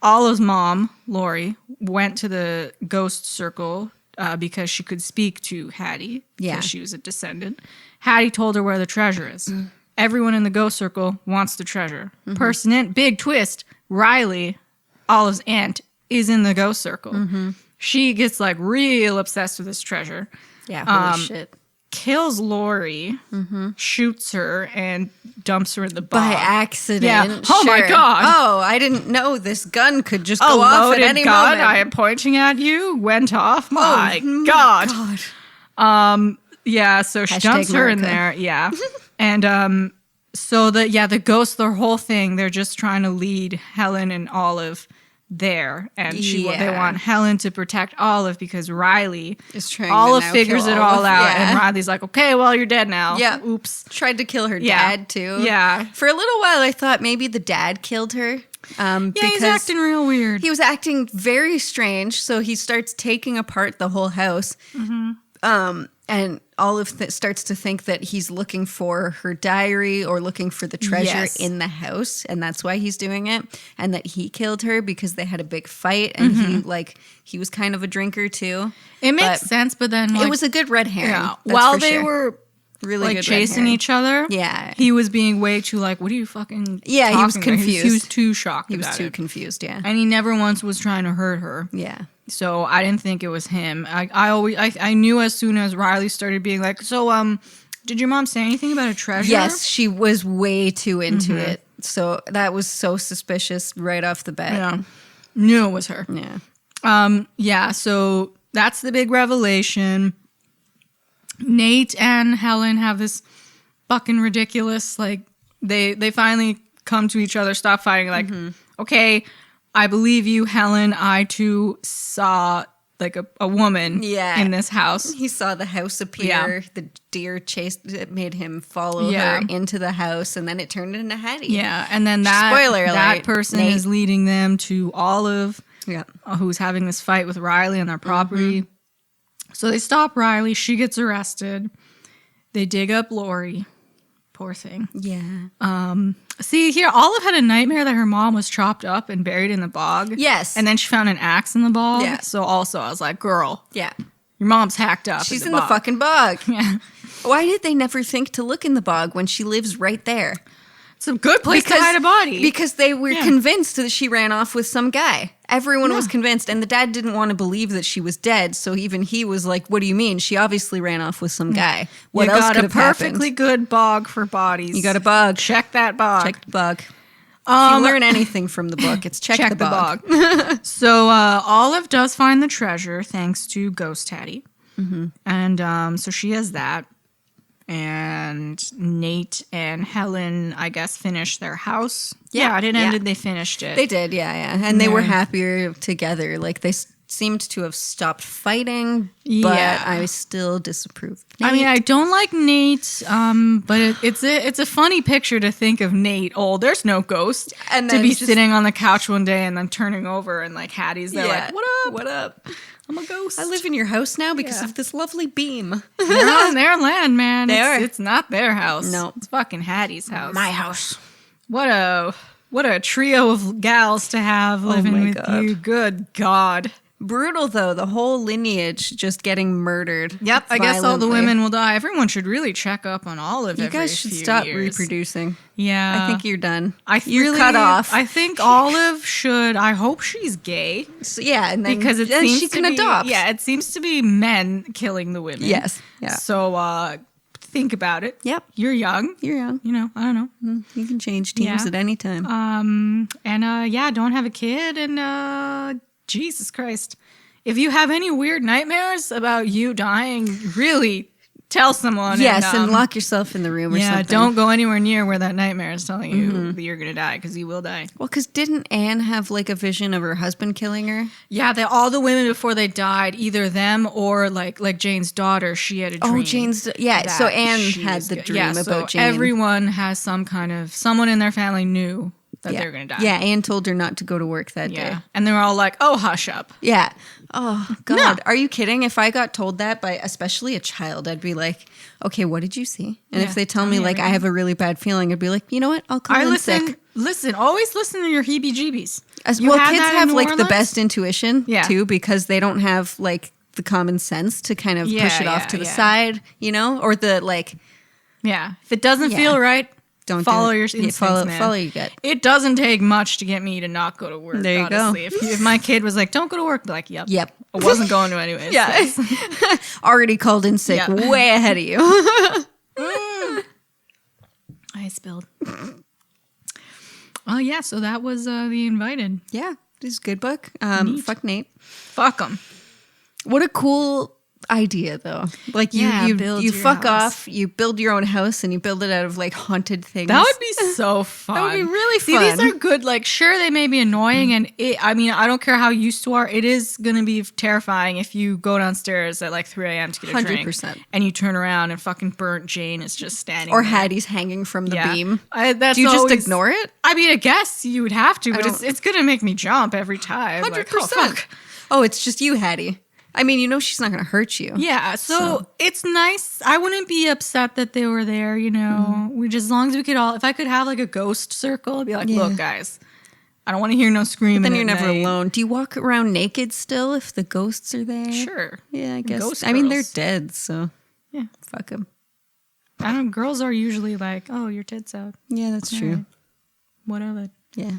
A: Olive's mom, Lori, went to the ghost circle because she could speak to Hattie.
B: Yeah.
A: Because she was a descendant. Hattie told her where the treasure is. Everyone in the ghost circle wants the treasure. Person in, big twist, Riley, Olive's aunt, is in the ghost circle. She gets like real obsessed with this treasure.
B: Yeah, holy shit.
A: Kills Lori, shoots her, and dumps her in the bog.
B: By accident.
A: Yeah. Oh my God.
B: Oh, I didn't know this gun could just go off at
A: loaded
B: any
A: gun
B: moment.
A: I am pointing at you went off. My God. Yeah, so she dumps her in there. Yeah. And so the ghosts, their whole thing, they're just trying to lead Helen and Olive there. And they want Helen to protect Olive because Riley
B: is trying
A: Olive
B: to now
A: figures
B: kill
A: it all
B: Olive.
A: out.
B: Yeah.
A: And Riley's like, okay, well, you're dead now.
B: Yeah.
A: Oops.
B: Tried to kill her dad too.
A: Yeah.
B: For a little while I thought maybe the dad killed her.
A: Yeah,
B: because
A: he's acting real weird.
B: he was acting very strange, so he starts taking apart the whole house. And Olive starts to think that he's looking for her diary or looking for the treasure
A: Yes.
B: in the house, and that's why he's doing it. And that he killed her because they had a big fight, and he was kind of a drinker too.
A: It makes sense, but then
B: It was a good red herring.
A: yeah,
B: that's
A: while
B: for
A: they
B: sure.
A: were
B: really
A: like
B: good
A: chasing
B: red herring.
A: each other,
B: Yeah.
A: he was being way too like, what are you fucking?
B: Yeah, he was
A: talking about?"
B: confused.
A: He was too shocked.
B: He was
A: about
B: too
A: it.
B: confused. Yeah,
A: And he never once was trying to hurt her.
B: yeah.
A: So I didn't think it was him. I knew as soon as Riley started being like, so did your mom say anything about a treasure?
B: Yes, she was way too into it. So that was so suspicious right off the bat.
A: Yeah. Knew it was her.
B: Yeah.
A: Yeah, so that's the big revelation. Nate and Helen have this fucking ridiculous, like, they finally come to each other, stop fighting, like, okay, I believe you, Helen. I too saw like a woman in this house.
B: He saw the house appear.
A: Yeah.
B: The deer chased it, made him follow
A: Yeah.
B: her into the house, and then it turned into Hattie.
A: Yeah, and then that
B: Spoiler
A: that
B: alert,
A: person
B: Nate.
A: is leading them to Olive,
B: Yeah.
A: who's having this fight with Riley on their property. So they stop Riley. She gets arrested. They dig up Lori. Poor thing.
B: Yeah.
A: See, here, Olive had a nightmare that her mom was chopped up and buried in the bog.
B: Yes.
A: And then she found an axe in the bog.
B: Yeah.
A: So also, I was like, girl,
B: Yeah.
A: your mom's hacked up.
B: She's
A: in
B: in
A: the
B: the
A: bog.
B: fucking bog.
A: Yeah.
B: Why did they never think to look in the bog when she lives right there?
A: It's a good place to hide a body.
B: Because they were
A: Yeah.
B: convinced that she ran off with some guy. Everyone was
A: Yeah.
B: convinced, and the dad didn't want to believe that she was dead. So even he was like, "What do you mean? She obviously ran off with some guy. What
A: you
B: else
A: got
B: could
A: a
B: have
A: perfectly
B: happened?"
A: good bog for bodies.
B: You got a bug.
A: Check that bog.
B: Check the bug. If you learn anything from the book, it's check the bug.
A: So Olive does find the treasure thanks to Ghost Hattie. And so she has that. And Nate and Helen, I guess, finished their house. Yeah, it ended. They finished it.
B: They did, yeah. And they were
A: Yeah.
B: happier together. Like, they seemed to have stopped fighting, but
A: Yeah.
B: I still disapproved.
A: I mean, I don't like Nate, but it's a funny picture to think of Nate old. There's no ghost,
B: And
A: to
B: then
A: be
B: just-
A: sitting on the couch one day and then turning over and like Hattie's there like, what up?
B: What up?
A: I'm a ghost.
B: I live in your house now because
A: Yeah.
B: of this lovely beam.
A: They're on their land, man.
B: They are.
A: It's not their house.
B: No.
A: It's fucking Hattie's house.
B: house.
A: What a trio of gals to have living
B: my
A: with
B: God.
A: you. Good God.
B: Brutal, though. The whole lineage just getting murdered.
A: Yep, I guess all the
B: violently.
A: women will die. Everyone should really check up on Olive.
B: You guys should stop reproducing.
A: Yeah,
B: I think you're done.
A: You're
B: You're cut off.
A: I think Olive should. I hope she's gay
B: So, yeah, and then,
A: because it
B: then
A: seems
B: she
A: to
B: can
A: be,
B: adopt.
A: Yeah, it seems to be men killing the women.
B: Yes. Yeah.
A: So think about it.
B: Yep.
A: You're young.
B: You're young.
A: You know, I don't know.
B: You can change teams
A: Yeah.
B: at any time.
A: And don't have a kid. And Jesus Christ, if you have any weird nightmares about you dying, really tell someone.
B: yes, and
A: and
B: lock yourself in the room or
A: yeah,
B: something.
A: don't go anywhere near where that nightmare is telling you that you're gonna die, because you will die.
B: Well, because didn't Anne have like a vision of her husband killing her?
A: Yeah, all the women before they died, either them or like Jane's daughter, she had a dream.
B: Oh, Jane's. Yeah,
A: that
B: so Anne
A: she
B: had
A: was
B: the
A: go-
B: dream
A: yeah,
B: about
A: so
B: Jane.
A: everyone has someone in their family knew that
B: yeah.
A: they were gonna die.
B: Yeah, Anne told her not to go to work that
A: Yeah.
B: day.
A: And they were all like, oh, hush up.
B: Yeah. Oh, God.
A: No.
B: Are you kidding? If I got told that by especially a child, I'd be like, okay, what did you see? And
A: Yeah,
B: if they tell
A: tell
B: me
A: me
B: like I
A: everything.
B: have a really bad feeling, I'd be like, you know what? I'll call
A: I
B: in
A: listen.
B: sick.
A: Listen, always listen to your heebie-jeebies. You
B: Well,
A: had
B: kids
A: that in
B: have
A: New
B: like the
A: Orleans?
B: best intuition
A: Yeah.
B: too, because they don't have like the common sense to kind of push it off to the side, you know, or the like.
A: Yeah, if it doesn't
B: Yeah.
A: feel right,
B: Don't
A: follow
B: do it.
A: your
B: Yeah,
A: instincts,
B: follow
A: man.
B: your gut.
A: It doesn't take much to get me to not go to work.
B: There you go.
A: honestly. If my kid was like, "Don't go to work," I'd be like, "Yep,
B: Yep.
A: I wasn't going to anyways."
B: Yeah. Already called in sick,
A: Yeah.
B: way ahead of you.
A: I spilled. Oh yeah, so that was The Invited.
B: Yeah, this is a good book.
A: Neat.
B: Fuck Nate.
A: Fuck them.
B: What a cool idea, though. Like
A: Yeah,
B: you
A: build
B: you
A: your
B: fuck
A: house.
B: off, you build your own house, and you build it out of like haunted things.
A: That would be so fun.
B: That would be really
A: See,
B: fun.
A: these are good. Like, sure, they may be annoying, and I mean, I don't care how used to are. It is gonna be terrifying if you go downstairs at like 3 a.m. to get a drink,
B: 100%.
A: and you turn around and fucking burnt Jane is just standing
B: or
A: there.
B: Hattie's hanging from the
A: Yeah.
B: beam.
A: That's
B: Do you just
A: always-
B: ignore it?
A: I mean, I guess you would have to, but
B: don't-
A: it's gonna make me jump every time.
B: 100%.
A: Like, oh, fuck.
B: Oh, it's just you, Hattie. I mean, you know she's not going to hurt you.
A: Yeah, so it's nice. I wouldn't be upset that they were there, you know. We just, as long as we could all, if I could have like a ghost circle, I'd be like, look, guys, I don't want to hear no screaming.
B: But then you're never
A: night.
B: alone. Do you walk around naked still if the ghosts are there?
A: Sure.
B: Yeah, I guess.
A: Ghost
B: I mean, they're
A: girls.
B: dead, so
A: Yeah.
B: fuck them.
A: I don't. Girls are usually like, oh, your tits out.
B: Yeah, that's true.
A: Right. What of it?
B: Yeah.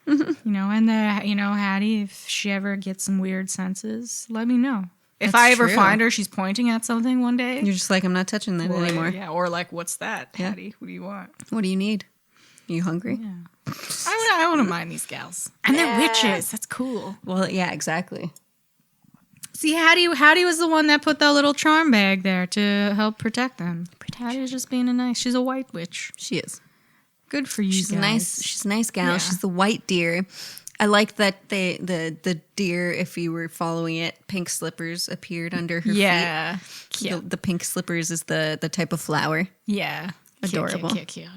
A: You know, and Hattie, if she ever gets some weird senses, let me know. If I ever find her, she's pointing at something one day.
B: You're just like, I'm not touching that anymore.
A: Yeah, or like, what's that, Hattie? What do you want?
B: What do you need? Are you hungry?
A: Yeah. I wouldn't mind these gals. And they're witches. That's cool.
B: Well, yeah, exactly.
A: See, Hattie was the one that put that little charm bag there to help protect them. Hattie was just being she's a white witch.
B: She is.
A: Good for you
B: She's
A: guys.
B: She's a nice gal.
A: Yeah.
B: She's the white deer. I like that the deer, if you were following it, pink slippers appeared under her feet.
A: Yeah.
B: The pink slippers is the type of flower.
A: Yeah.
B: Adorable.
A: Cute.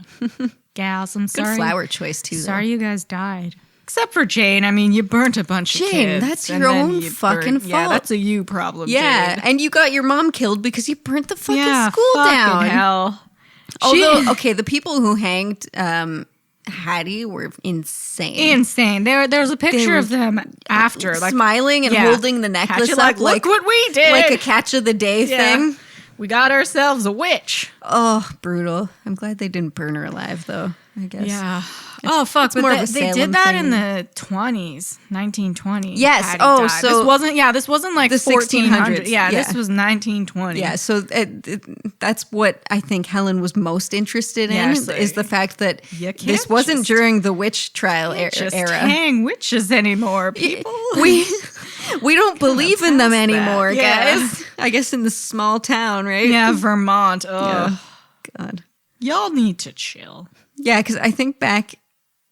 A: Gals, I'm
B: Good
A: sorry.
B: flower choice too.
A: Sorry you guys died. Except for Jane. I mean, you burnt a bunch of kids.
B: Jane, that's
A: and
B: your
A: then
B: own
A: you
B: fucking fault.
A: Yeah, that's a you problem,
B: Yeah,
A: Jane.
B: and you got your mom killed because you burnt the fucking
A: Yeah,
B: school
A: fucking
B: down.
A: hell.
B: Although, okay, the people who hanged Hattie were insane.
A: Insane. There's a picture of them after, like
B: smiling and holding the necklace
A: Hatchet,
B: up,
A: look what we did.
B: like a catch of the day thing.
A: We got ourselves a witch.
B: Oh, brutal. I'm glad they didn't burn her alive, though, I guess.
A: Yeah. Oh, fuck.
B: more
A: But
B: of a
A: they
B: Salem
A: did that
B: thing.
A: in the 20s, 1920s.
B: Yes.
A: Hattie
B: Oh,
A: died.
B: so
A: this wasn't like
B: the
A: 1400s.
B: 1600s.
A: Yeah,
B: Yeah.
A: this was 1920.
B: Yeah, so that's what I think Helen was most interested in,
A: Yeah, so
B: is the fact that
A: you can't
B: this wasn't
A: just-
B: during the witch trial
A: Just
B: era.
A: hang witches anymore, people.
B: We don't believe in them
A: past that.
B: anymore,
A: Yeah.
B: guys. I guess in this small town, right?
A: Yeah, Vermont. Oh,
B: God.
A: y'all need to chill.
B: Yeah, because I think back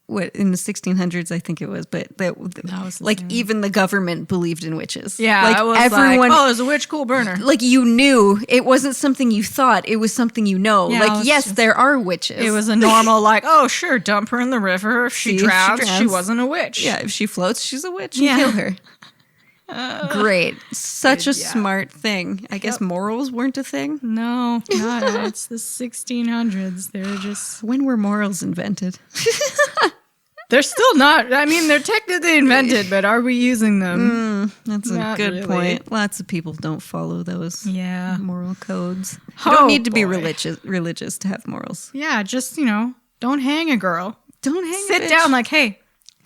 B: in the 1600s, I think it was, but
A: That was the
B: like
A: same.
B: even the government believed in witches.
A: Yeah,
B: like
A: I was
B: everyone.
A: like, oh, there's a witch, cool burner.
B: Like you knew it wasn't something you thought; it was something you know.
A: Yeah, it
B: like
A: was
B: yes,
A: just-
B: there are witches.
A: It was a normal, like, oh, sure, dump her in the river. If
B: See,
A: she
B: if she
A: drowns, she
B: drowns.
A: wasn't a witch.
B: Yeah, if she floats, she's a witch.
A: Yeah.
B: And kill her. Great. Such a
A: Yeah.
B: smart thing. I guess morals weren't a thing.
A: No, not it's the 1600s. They're just,
B: When were morals invented?
A: they're still not. I mean, they're technically invented, but are we using them?
B: That's a
A: Not
B: good
A: really.
B: point. Lots of people don't follow those
A: Yeah.
B: moral codes. You
A: Oh,
B: don't need to be
A: boy.
B: religious to have morals.
A: Yeah, just, don't hang a girl.
B: Don't hang
A: Sit
B: a bitch.
A: down like, hey,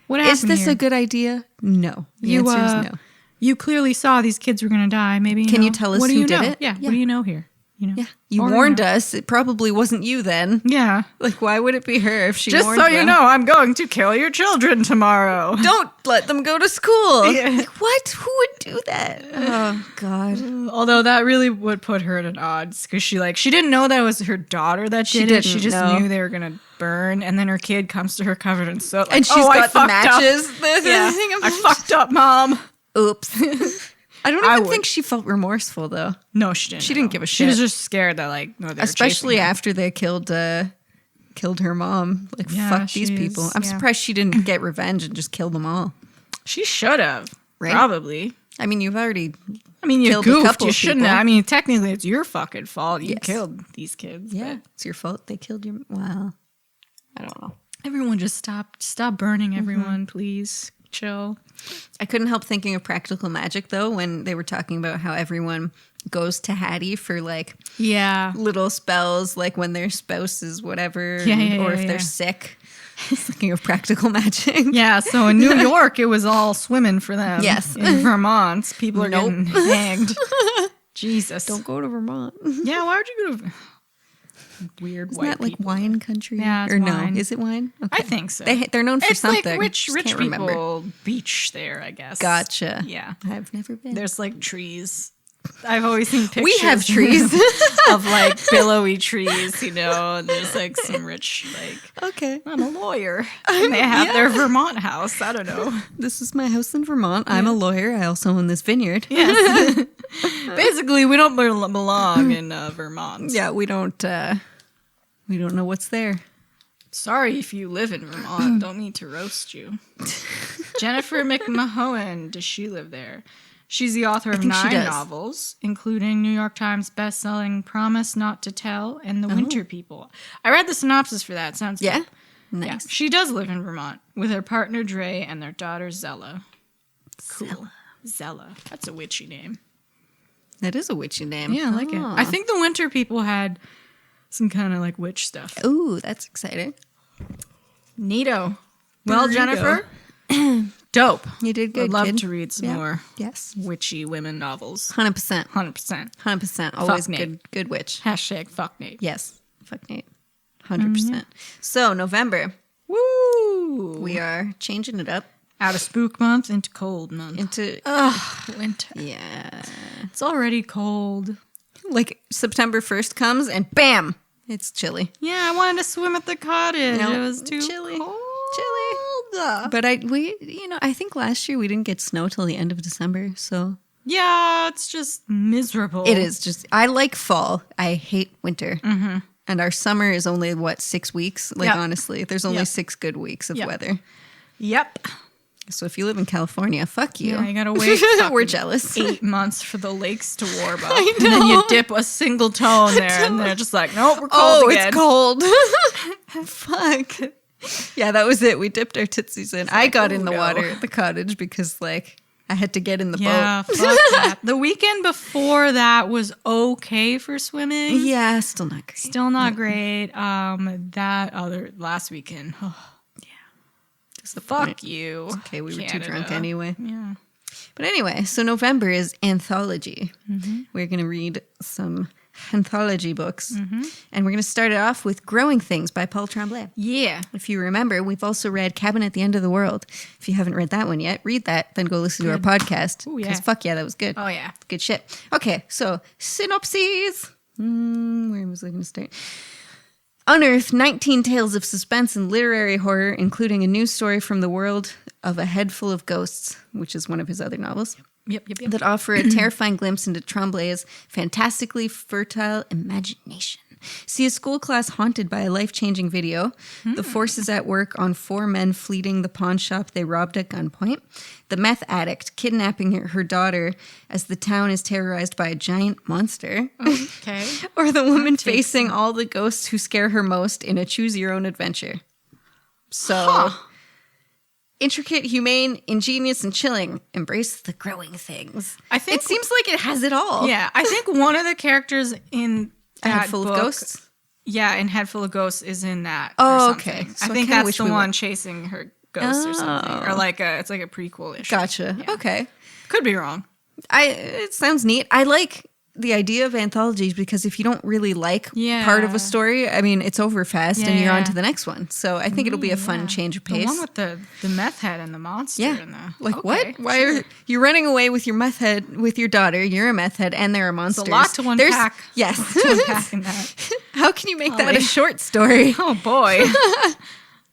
A: what happened
B: Is this
A: here?
B: a good idea? No. The
A: You,
B: answer is no.
A: You clearly saw these kids were going to die. Maybe
B: Can you tell us
A: what do
B: who
A: you
B: did
A: know?
B: it?
A: Yeah.
B: Yeah.
A: What do you know here?
B: Yeah. You
A: Or,
B: warned us. It probably wasn't you then.
A: Yeah.
B: Like, why would it be her if she
A: Just
B: warned
A: so you
B: them?
A: know, I'm going to kill your children tomorrow.
B: Don't let them go to school.
A: Yeah.
B: Like, what? Who would do that? Oh, God.
A: Although that really would put her at odds because she didn't know that it was her daughter that
B: She
A: did it. She
B: didn't
A: just
B: know.
A: knew they were gonna burn, and then her kid comes to her covered in soot. Like,
B: And she's
A: oh, I
B: got the
A: fucked up."
B: matches.
A: Yeah, I fucked up, Mom.
B: Oops. I don't
A: I
B: even
A: would.
B: think she felt remorseful, though.
A: No, she didn't.
B: She didn't give a
A: She was
B: shit.
A: just scared that no, they were
B: Especially
A: chasing her.
B: after they killed her mom. Like,
A: Yeah,
B: fuck these
A: she's-
B: people. I'm
A: yeah.
B: surprised she didn't get revenge and just kill them all.
A: She should have.
B: Right?
A: Probably.
B: I mean, you've already...
A: I mean, you
B: Killed a
A: goofed.
B: couple
A: You
B: of
A: shouldn't
B: people.
A: have. I mean, technically, it's your fucking fault. You
B: Yes.
A: killed these kids.
B: Yeah,
A: but
B: it's your fault they killed your... Wow. I don't know.
A: everyone just stop burning.
B: Mm-hmm.
A: Everyone, please chill.
B: I couldn't help thinking of Practical Magic, though, when they were talking about how everyone goes to Hattie for, like,
A: Yeah.
B: little spells, like when their spouse is whatever,
A: Yeah,
B: or if
A: yeah.
B: they're sick. Thinking of Practical Magic.
A: Yeah, so in New York, it was all swimming for them.
B: Yes.
A: In Vermont, people are
B: Nope.
A: getting hanged. Jesus.
B: Don't go to Vermont.
A: Yeah, why would you go to weird
B: Isn't
A: white
B: that like
A: people?
B: wine country?
A: Yeah, it's
B: or
A: wine.
B: no? Is it wine? Okay.
A: I think so.
B: They're known for
A: it's
B: something.
A: like rich
B: Just can't
A: people
B: remember.
A: beach there, I guess.
B: Gotcha.
A: Yeah.
B: I've never been.
A: There's like trees. I've always seen pictures.
B: We have trees.
A: of like billowy trees, and there's like some rich, like,
B: Okay.
A: I'm a lawyer. And they have their Vermont house. I don't know.
B: This is my house in Vermont. I'm a lawyer. I also own this vineyard.
A: Yes. Basically, we don't belong in Vermont.
B: Yeah, we don't know what's there.
A: Sorry if you live in Vermont. Don't mean to roast you. Jennifer McMahon, does she live there? She's the author of
B: think she
A: 9
B: does.
A: novels, including New York Times bestselling Promise Not to Tell and The Winter People. I read the synopsis for that. Sounds
B: Yeah?
A: good. Yeah.
B: Nice.
A: She does live in Vermont with her partner Dre and their daughter Zella. Cool. Zella. That's a witchy name.
B: That is a witchy name.
A: Yeah, I like it. I think The Winter People had some kind of like witch stuff.
B: Ooh, that's exciting.
A: Neato. Well,
B: Burrito.
A: Jennifer, dope.
B: You did good,
A: I'd love
B: kid.
A: to read some
B: Yeah.
A: more
B: Yes.
A: witchy women novels.
B: 100%.
A: 100%.
B: 100%. Always
A: Nate.
B: good witch.
A: Hashtag fuck Nate.
B: Yes. Fuck Nate. 100%. So, November,
A: Woo!
B: we are changing it up
A: Out of spook month into cold month.
B: into,
A: Winter.
B: yeah.
A: It's already cold.
B: Like September 1st comes and bam, it's chilly.
A: Yeah, I wanted to swim at the cottage.
B: No,
A: It was too
B: chilly.
A: cold.
B: Chilly. But I think last year we didn't get snow till the end of December, so
A: Yeah, it's just miserable.
B: it is just, I like fall. I hate winter. Mm-hmm. And our summer is only, 6 weeks? Like,
A: Yep.
B: honestly, there's only
A: Yep.
B: 6 good weeks of
A: Yep.
B: weather.
A: Yep.
B: So if you live in California, fuck you.
A: Yeah, you gotta wait.
B: We're
A: fucking
B: jealous.
A: 8 months for the lakes to warm up. And then you dip a single toe in there, and they're just like, nope, we're cold again.
B: It's cold. Fuck. Yeah, that was it. We dipped our tootsies in. I got in the
A: no.
B: water at the cottage because, like, I had to get in the
A: Yeah,
B: boat.
A: fuck that. The weekend before that was okay for swimming.
B: Yeah, still not great.
A: Still not great. That other last weekend. Oh, fuck you.
B: Okay, we were too
A: Canada.
B: drunk anyway.
A: Yeah.
B: But anyway, so November is anthology.
A: Mm-hmm.
B: We're going to read some anthology books. And we're going to start it off with Growing Things by Paul Tremblay.
A: Yeah.
B: If you remember, we've also read Cabin at the End of the World. If you haven't read that one yet, read that, then go listen to our podcast.
A: Ooh, yeah.
B: Because fuck yeah, that was good.
A: Oh, yeah.
B: Good shit. Okay, so synopses. Where was I going to start? Unearth 19 tales of suspense and literary horror, including a new story from the world of A Head Full of Ghosts, which is one of his other novels,
A: Yep.
B: that offer a terrifying glimpse into Tremblay's fantastically fertile imagination. See a school class haunted by a life-changing video, the forces at work on 4 men fleeing the pawn shop they robbed at gunpoint, the meth addict kidnapping her daughter as the town is terrorized by a giant monster,
A: Okay.
B: or the woman facing all the ghosts who scare her most in a choose-your-own adventure. So, intricate, humane, ingenious, and chilling. Embrace the growing things.
A: I think
B: It seems like it has it all.
A: Yeah, I think one of the characters in
B: A
A: that
B: Head Full
A: book,
B: of Ghosts?
A: Yeah, in Head Full of Ghosts is in that.
B: Oh,
A: or
B: okay.
A: something.
B: So
A: I
B: I
A: think
B: kinda
A: that's
B: wish
A: the
B: we
A: one
B: would-
A: chasing her ghost or something, or like it's like a prequel-ish.
B: Gotcha.
A: Yeah.
B: Okay.
A: Could be wrong.
B: It sounds neat. I like the idea of anthologies because if you don't really like part of
A: Yeah.
B: a story, I mean, it's over fast and you're
A: Yeah.
B: on to the next one. So I think it'll be a fun
A: Yeah.
B: change of
A: The
B: pace.
A: one with the meth head and the monster.
B: Yeah.
A: And the,
B: Like
A: okay,
B: what? Why
A: sure.
B: are you running away with your meth head with your daughter? You're a meth head and there are monsters.
A: There's a lot to unpack.
B: Yes.
A: To unpack in that.
B: How can you make that
A: like-
B: a short story?
A: Oh boy.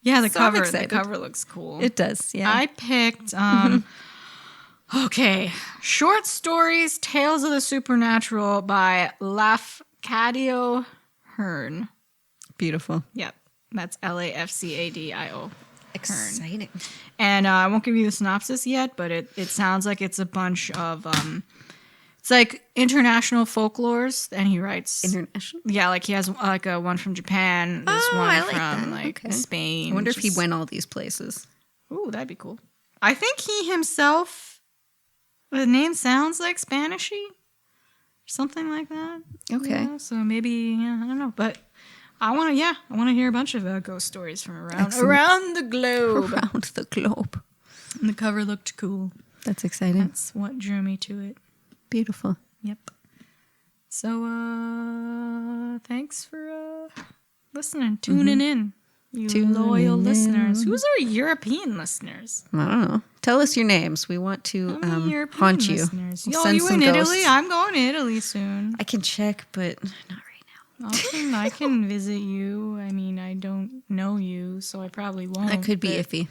A: Yeah, the
B: So I'm
A: cover. The
B: excited.
A: cover looks cool.
B: It does. Yeah.
A: I picked okay, short stories, Tales of the Supernatural by Lafcadio Hearn.
B: Beautiful.
A: Yep, that's Lafcadio.
B: Exciting.
A: And I won't give you the synopsis yet, but it sounds like it's a bunch of it's like international folklores, and he writes
B: International.
A: yeah, like he has like a one from Japan, there's
B: Oh,
A: one
B: I like
A: from
B: that.
A: like
B: Okay.
A: Spain.
B: I wonder if he
A: just-
B: went all these places.
A: Ooh, that'd be cool. I think he himself, the name sounds like Spanishy, something like that.
B: Okay.
A: Yeah, so maybe, yeah, I don't know, but I want to hear a bunch of ghost stories from
B: Excellent.
A: around the globe.
B: Around the globe.
A: And the cover looked cool.
B: That's exciting.
A: That's what drew me to it.
B: Beautiful.
A: Yep. So, thanks for listening, tuning in. You
B: Tuning
A: loyal
B: in.
A: listeners. Who's our European listeners?
B: I don't know. Tell us your names. We want to
A: How many European
B: haunt you.
A: listeners?
B: We'll
A: Yo,
B: send
A: you
B: some
A: in
B: ghosts.
A: Italy? I'm going to Italy soon.
B: I can check, but not right now.
A: I can visit you. I mean, I don't know you, so I probably won't.
B: That could be
A: but
B: iffy.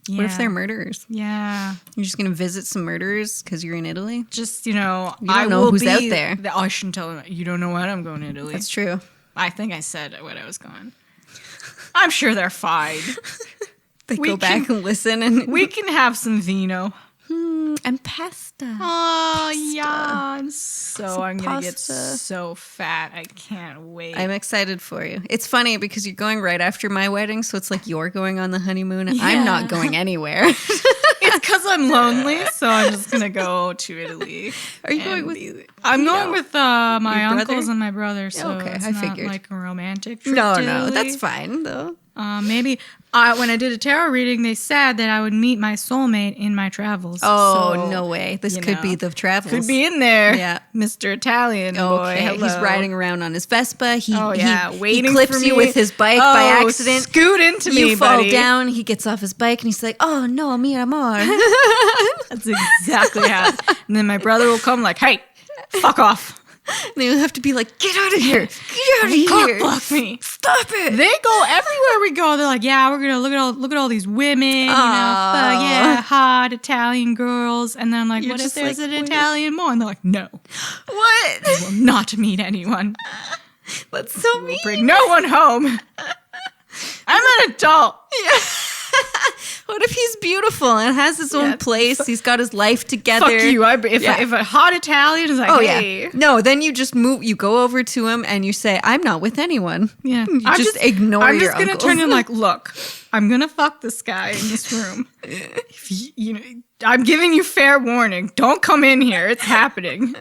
B: What if
A: yeah.
B: they're murderers?
A: Yeah.
B: You're just going to visit some murderers because you're in Italy?
A: Just,
B: You don't
A: I
B: know
A: will
B: who's
A: be
B: out there.
A: I shouldn't tell them. You don't know what? I'm going to Italy.
B: That's true.
A: I think I said what I was going. I'm sure they're fine.
B: They
A: We
B: go back and listen and
A: We can have some vino.
B: And pasta.
A: Oh, yeah. I'm going to get
B: pasta.
A: so fat. I can't wait.
B: I'm excited for you. It's funny because you're going right after my wedding, so it's like you're going on the honeymoon.
A: Yeah.
B: I'm not going anywhere.
A: It's because I'm lonely, so I'm just going to go to Italy.
B: Are you going with...
A: I'm going with my
B: Your
A: uncles
B: brother?
A: and my brother, so
B: Okay,
A: it's
B: I
A: not
B: figured.
A: like a romantic trip
B: No,
A: to
B: no,
A: Italy.
B: that's fine, though.
A: Maybe when I did a tarot reading, they said that I would meet my soulmate in my travels.
B: Oh,
A: So,
B: no way. This could be the travels.
A: Could be in there.
B: Yeah.
A: Mr. Italian boy.
B: Okay,
A: Hello.
B: he's riding around on his Vespa. He
A: waiting
B: clips
A: for
B: you
A: me.
B: with his bike by accident.
A: Scoot into me,
B: You fall
A: buddy.
B: down. He gets off his bike and he's like, "Oh no, mi amor."
A: That's exactly how. And then my brother will come like, "Hey, fuck off."
B: And then you'll have to be like, "Get out of here! Get out of
A: Cock
B: here!
A: block me.
B: Stop it!"
A: They go everywhere we go. They're like, yeah, we're gonna look at all these women, you know, hot Italian girls. And then I'm like,
B: You're
A: what if
B: just
A: there's
B: like,
A: an
B: wait.
A: Italian more? And they're like, no,
B: What?
A: I will not meet anyone.
B: That's so mean.
A: Bring no one home. I'm an adult.
B: Yeah. What if he's beautiful and has his own place? He's got his life together.
A: Fuck you. If a hot Italian is like, hey.
B: Yeah. No, then you just move. You go over to him and you say, "I'm not with anyone."
A: Yeah.
B: You just ignore
A: I'm
B: your
A: just gonna
B: uncles.
A: turn in like, look, I'm gonna fuck this guy in this room. If you know, I'm giving you fair warning. Don't come in here. It's happening.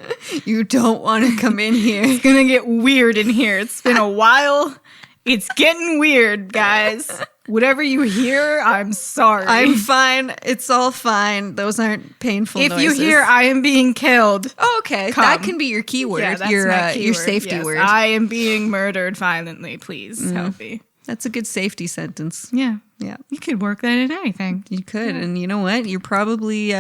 B: You don't want to come in here.
A: It's gonna get weird in here. It's been a while. It's getting weird, guys. Whatever you hear, I'm sorry.
B: I'm fine. It's all fine. Those aren't painful
A: if
B: noises.
A: you hear I am being killed,
B: Oh, okay.
A: Come.
B: That can be your keyword.
A: yeah, that's
B: your
A: my keyword.
B: safety
A: Yes,
B: word.
A: I am being murdered violently. Please help me.
B: That's a good safety sentence.
A: Yeah.
B: Yeah.
A: You could work that in anything.
B: You could. And you know what? You're probably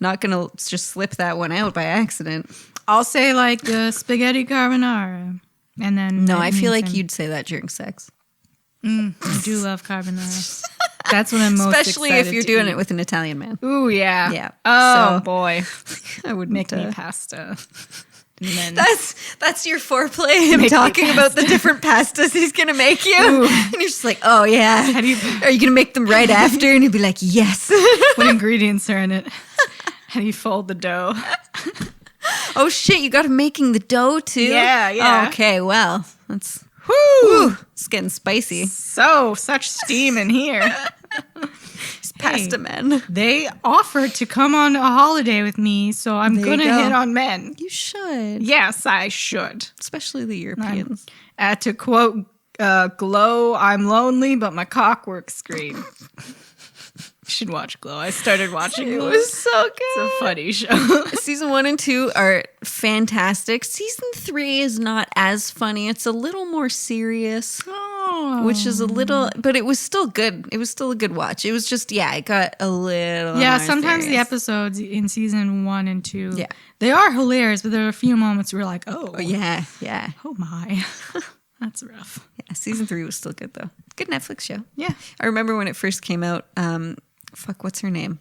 B: not going to just slip that one out by accident.
A: I'll say like the spaghetti carbonara. And then
B: No,
A: that
B: I feel
A: means
B: like you'd say that during sex.
A: I do love carbonara. That's what I'm most
B: Especially if
A: excited
B: you're
A: to
B: doing
A: eat.
B: it with an Italian man.
A: Ooh, yeah.
B: Yeah.
A: Oh,
B: So-
A: boy.
B: I would
A: Make me pasta. And then
B: That's your foreplay. Him
A: Make me
B: talking about the different pastas he's gonna make you,
A: Ooh.
B: and you're just like, "Oh yeah."
A: How do you-
B: Are you gonna make them right after? And he'd be like, "Yes."
A: what ingredients are in it? How do you fold the dough?
B: Oh shit! You got him making the dough too.
A: Yeah, yeah.
B: Oh, okay, well, that's
A: Woo!
B: it's getting spicy.
A: Such steam in here.
B: It's pasta men.
A: They offered to come on a holiday with me, so I'm
B: There you
A: gonna
B: go.
A: hit on men.
B: You should,
A: Yes, I should.
B: especially the Europeans.
A: To quote Glow, I'm lonely, but my cock works great. You should watch Glow. I started watching
B: It
A: Glow.
B: was so good.
A: It's a funny show.
B: Season 1 and 2 are fantastic. Season 3 is not as funny. It's a little more serious.
A: Oh.
B: Which is a little, but it was still good. It was still a good watch. It was just, yeah, it got a little.
A: Yeah,
B: more
A: sometimes the
B: serious.
A: episodes in season 1 and 2,
B: Yeah.
A: they are hilarious, but there are a few moments where we're like, oh,
B: Oh, yeah, yeah,
A: oh my. That's rough.
B: yeah. Season 3 was still good though. Good Netflix show.
A: Yeah.
B: I remember when it first came out. What's her name?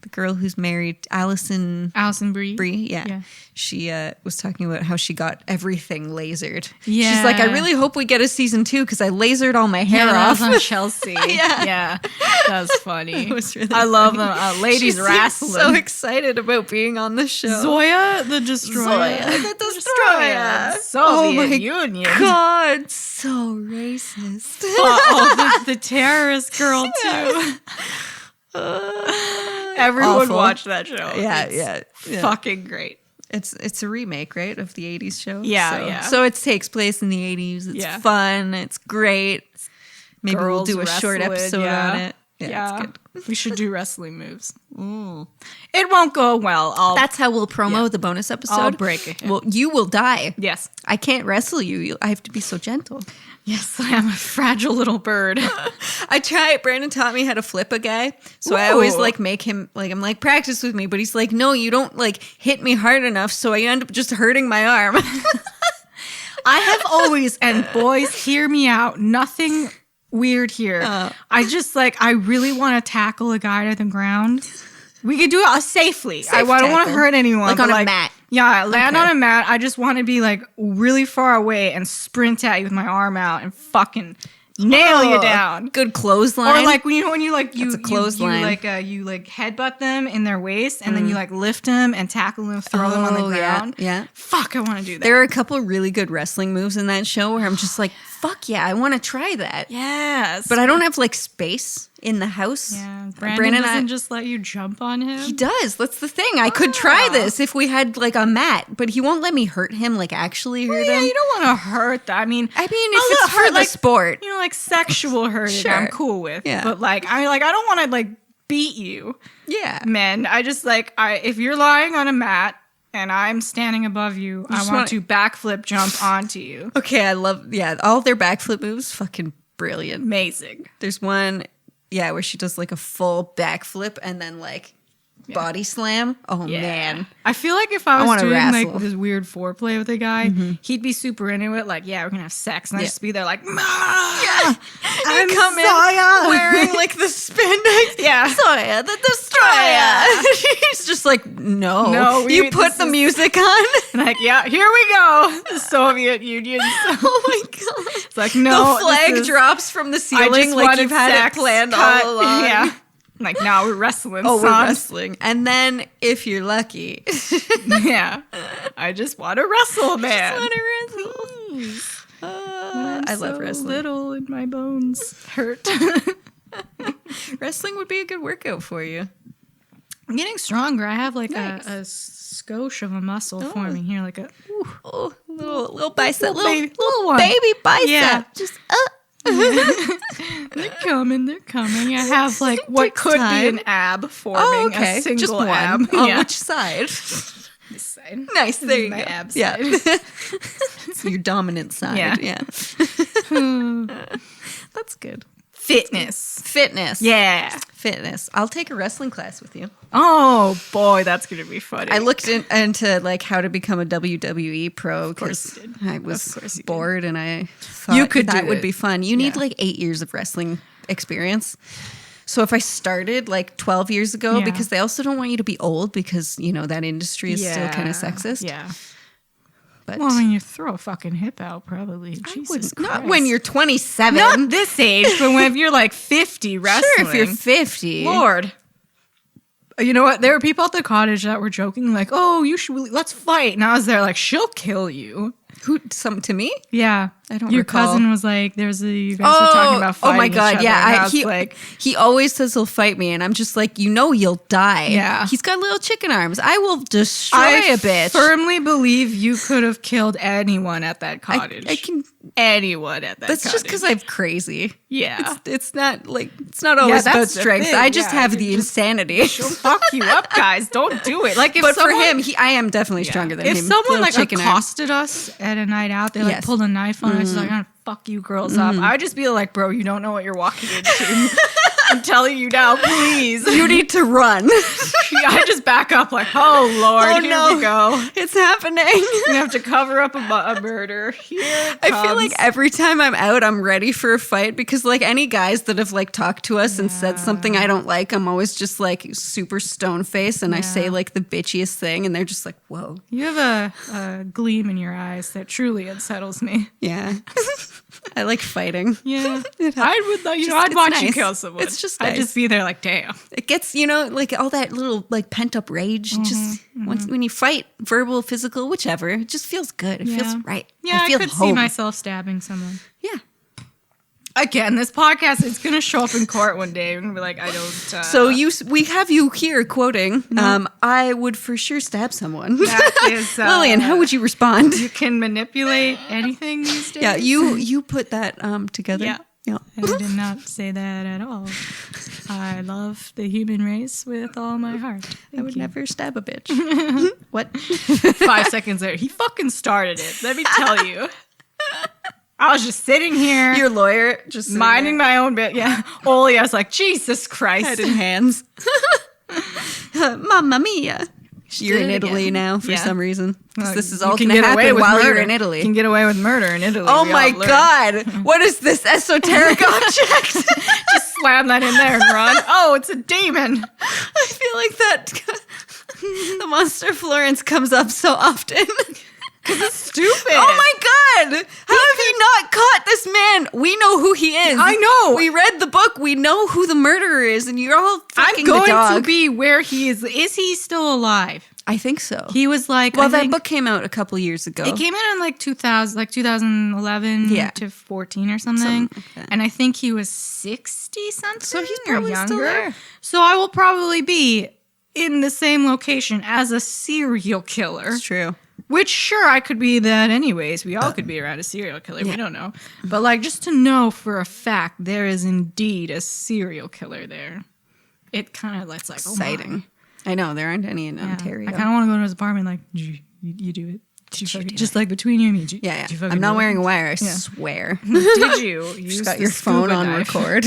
B: The girl who's married, Alison
A: Brie.
B: Yeah.
A: Yeah.
B: She was talking about how she got everything lasered.
A: Yeah.
B: She's like, I really hope we get a season 2 because I lasered all my hair
A: Yeah, that
B: off.
A: was on Chelsea.
B: Yeah.
A: Yeah. That was funny.
B: It was really
A: I love
B: funny.
A: them. Ladies
B: She
A: wrestling.
B: seems so excited about being on the show.
A: Zoya the Destroyer.
B: Zoya the Destroyer.
A: Soviet
B: Oh my
A: Union.
B: God, so racist.
A: The terrorist girl too. Everyone
B: Awful.
A: watch that show.
B: Yeah,
A: It's
B: yeah.
A: fucking great.
B: It's a remake, right, of the 80s show?
A: Yeah,
B: so,
A: yeah.
B: So it takes place in the 80s. It's
A: Yeah.
B: fun. It's great. Maybe
A: Girls
B: we'll do a short
A: wrestling,
B: episode
A: yeah.
B: on it. Yeah, it's good.
A: We should do wrestling moves. It won't go well.
B: That's how we'll promo the bonus episode.
A: I'll break it.
B: Well, you will die.
A: Yes.
B: I can't wrestle you. I have to be so gentle.
A: Yes, I am a fragile little bird.
B: I try. Brandon taught me how to flip a guy, so I always
A: Ooh.
B: like make him like I'm like practice with me, but he's like, no, you don't like hit me hard enough, so I end up just hurting my arm.
A: I have always, and boys, hear me out. Nothing weird here. I just I really want to tackle a guy to the ground. We could do it safely. I don't want to
B: tackle.
A: hurt anyone.
B: Like
A: but,
B: on a mat.
A: Yeah, land
B: Okay.
A: on a mat. I just want to be really far away and sprint at you with my arm out and fucking nail you down.
B: Good clothesline.
A: Or like when you like
B: That's a clothesline.
A: you headbutt them in their waist and then you like lift them and tackle them, throw them on the ground.
B: Yeah.
A: Fuck, I want to do that.
B: There are a couple really good wrestling moves in that show where I'm just like, fuck yeah, I want to try that.
A: Yes.
B: But I don't have like space in the house.
A: Yeah. Brandon doesn't just let you jump on him.
B: He does. That's the thing. I could try this if we had like a mat, but he won't let me hurt him, like actually hurt him.
A: Yeah, you don't want to hurt that. I mean,
B: if it's for the sport.
A: You know, like sexual hurting,
B: Sure.
A: I'm cool with.
B: Yeah.
A: But like, I don't want to like beat you.
B: Yeah.
A: Men, I just like, if you're lying on a mat and I'm standing above you, I want to backflip jump onto you.
B: Okay, I love, all their backflip moves, fucking brilliant.
A: Amazing.
B: There's one, where she does like a full backflip and then like body slam. Oh, man.
A: I feel like if I was
B: wanna
A: doing
B: wrestle.
A: like this weird foreplay with a guy, he'd be super into it. Like, yeah, we're gonna have sex, and I'd just be there like, I'm
B: in wearing like the spandex.
A: Yeah.
B: Soya the Destroyer. He's just like, no. You put the music on.
A: Like, yeah, here we go. The Soviet Union.
B: Oh my god.
A: It's like, no.
B: The flag drops from the ceiling like you've had it planned all along.
A: Yeah. Like, now we're wrestling.
B: Oh, we're wrestling. And then, if you're lucky.
A: Yeah. I just want to wrestle, man.
B: I love wrestling.
A: Little and my bones hurt.
B: Wrestling would be a good workout for you.
A: I'm getting stronger. I have like
B: Nice.
A: a skosh of a muscle forming here. Like a
B: Little bicep.
A: Little one.
B: Baby bicep.
A: Yeah.
B: Just,
A: They're coming. I have like what could be an ab forming. A single
B: just one.
A: ab.
B: On which side?
A: This side.
B: Nice. There you
A: my
B: go.
A: ab
B: Yeah.
A: side.
B: It's your dominant side.
A: Yeah.
B: That's good.
A: Fitness.
B: Yeah. Fitness. I'll take a wrestling class with you.
A: Oh boy, that's gonna be funny.
B: I looked into like how to become a WWE pro
A: course
B: because
A: you did.
B: I was bored and I thought
A: You could
B: that
A: do
B: would
A: it.
B: be fun. You need like 8 years of wrestling experience. So if I started like 12 years ago, because they also don't want you to be old because, you know, that industry is still kind of sexist.
A: Yeah.
B: But
A: Well, when you throw a fucking hip out, probably. Jesus Christ.
B: not when you're 27.
A: Not this age, but when you're like 50 wrestling.
B: Sure, if you're 50.
A: Lord. You know what? There were people at the cottage that were joking, like, "Oh, let's fight." And I was there, like, "She'll kill you."
B: Who? Some to me?
A: Yeah,
B: I don't
A: Your
B: recall.
A: cousin was like, "You guys were talking about fighting."
B: Oh my god,
A: each other,
B: yeah.
A: and I was like,
B: He always says he'll fight me, and I'm just like, you know, you'll die.
A: Yeah.
B: He's got little chicken arms. I will destroy a bitch.
A: firmly believe you could have killed anyone at that cottage.
B: I can.
A: anyone at that.
B: That's
A: cottage.
B: just because I'm crazy.
A: Yeah.
B: It's not always about
A: that's the
B: strength.
A: thing.
B: I just
A: Yeah,
B: have
A: you
B: the
A: just-
B: insanity.
A: She'll fuck you up, guys. Don't do it. Like, if
B: But
A: someone,
B: for him, I am definitely stronger than him.
A: if someone
B: Little
A: like
B: chicken arms.
A: accosted us at a night out, they like
B: Yes.
A: pulled a knife on us, like, I'm gonna fuck you girls up. I would just be like, bro, you don't know what you're walking into. I'm telling you now, please.
B: You need to run.
A: I just back up like, oh Lord,
B: Oh,
A: here
B: no.
A: we go.
B: It's happening.
A: We have to cover up a murder. Here it comes.
B: I feel like every time I'm out, I'm ready for a fight because, like, any guys that have like talked to us and said something I don't like, I'm always just like super stone faced, and I say like the bitchiest thing, and they're just like, "Whoa."
A: You have a gleam in your eyes that truly unsettles me.
B: Yeah, I like fighting.
A: Yeah, I would. I'd
B: it's
A: watch you
B: nice.
A: kill someone.
B: It's just
A: I'd
B: nice.
A: just be there like, damn.
B: It gets, you know, like all that little like pent up rage. Just when you fight, verbal, physical, whichever, it just feels good. It feels right.
A: Yeah, I
B: feel
A: could see
B: home.
A: myself stabbing someone.
B: Yeah.
A: Again, this podcast is gonna show up in court one day. We're gonna be like, I don't.
B: So we have you here quoting. I would for sure stab someone.
A: That is,
B: Lillian, how would you respond?
A: You can manipulate anything these days.
B: Yeah, you put that together.
A: Yeah.
B: Yeah.
A: I did not say that at all. I love the human race with all my heart.
B: I would never stab a bitch. What?
A: 5 seconds later, he fucking started it. Let me tell you. I was just sitting here.
B: Your lawyer just
A: minding my own bit. Yeah. Oli, I was like, Jesus Christ.
B: head in hands. Mamma mia. You're in
A: did it
B: Italy
A: again.
B: now for
A: Yeah.
B: some reason. 'Cause this is
A: You
B: all
A: can
B: going to
A: get away
B: happen
A: with
B: while
A: murder.
B: you're in Italy.
A: You can get away with murder in Italy.
B: Oh
A: we
B: my
A: all learned.
B: God. What is this esoteric object?
A: Just slam that in there and run. Oh, it's a demon.
B: I feel like that the monster Florence comes up so often.
A: Stupid.
B: Oh my God! How have you not caught this man we know who he is.
A: I know.
B: We read the book. We know who the murderer is, and you're all fucking
A: I'm
B: the
A: going
B: dog.
A: to be where he is. Is he still alive?
B: I think so.
A: He was like,
B: Well,
A: I
B: that
A: think
B: book came out a couple years ago.
A: it came out in like 2011
B: Yeah.
A: to 14 or something.
B: Something like that.
A: And I think he was 60 something.
B: So he's
A: or
B: probably still
A: younger.
B: there.
A: So I will probably be in the same location as a serial killer.
B: It's true.
A: Which, sure, I could be that anyways. We all could be around a serial killer.
B: Yeah.
A: We don't know. But, like, just to know for a fact there is indeed a serial killer there, it kind of lets, like,
B: Exciting.
A: Oh
B: I know, there aren't any in
A: my. Yeah.
B: Ontario.
A: I kind of want to go to his apartment, like, you do it. Did you fucking,
B: do
A: just, like, between you and me. Did
B: yeah,
A: you
B: yeah.
A: fucking
B: I'm not
A: do it?
B: wearing a wire, I
A: Yeah.
B: swear.
A: Did you? Use
B: Just got
A: the
B: your phone
A: scuba
B: on
A: knife.
B: record.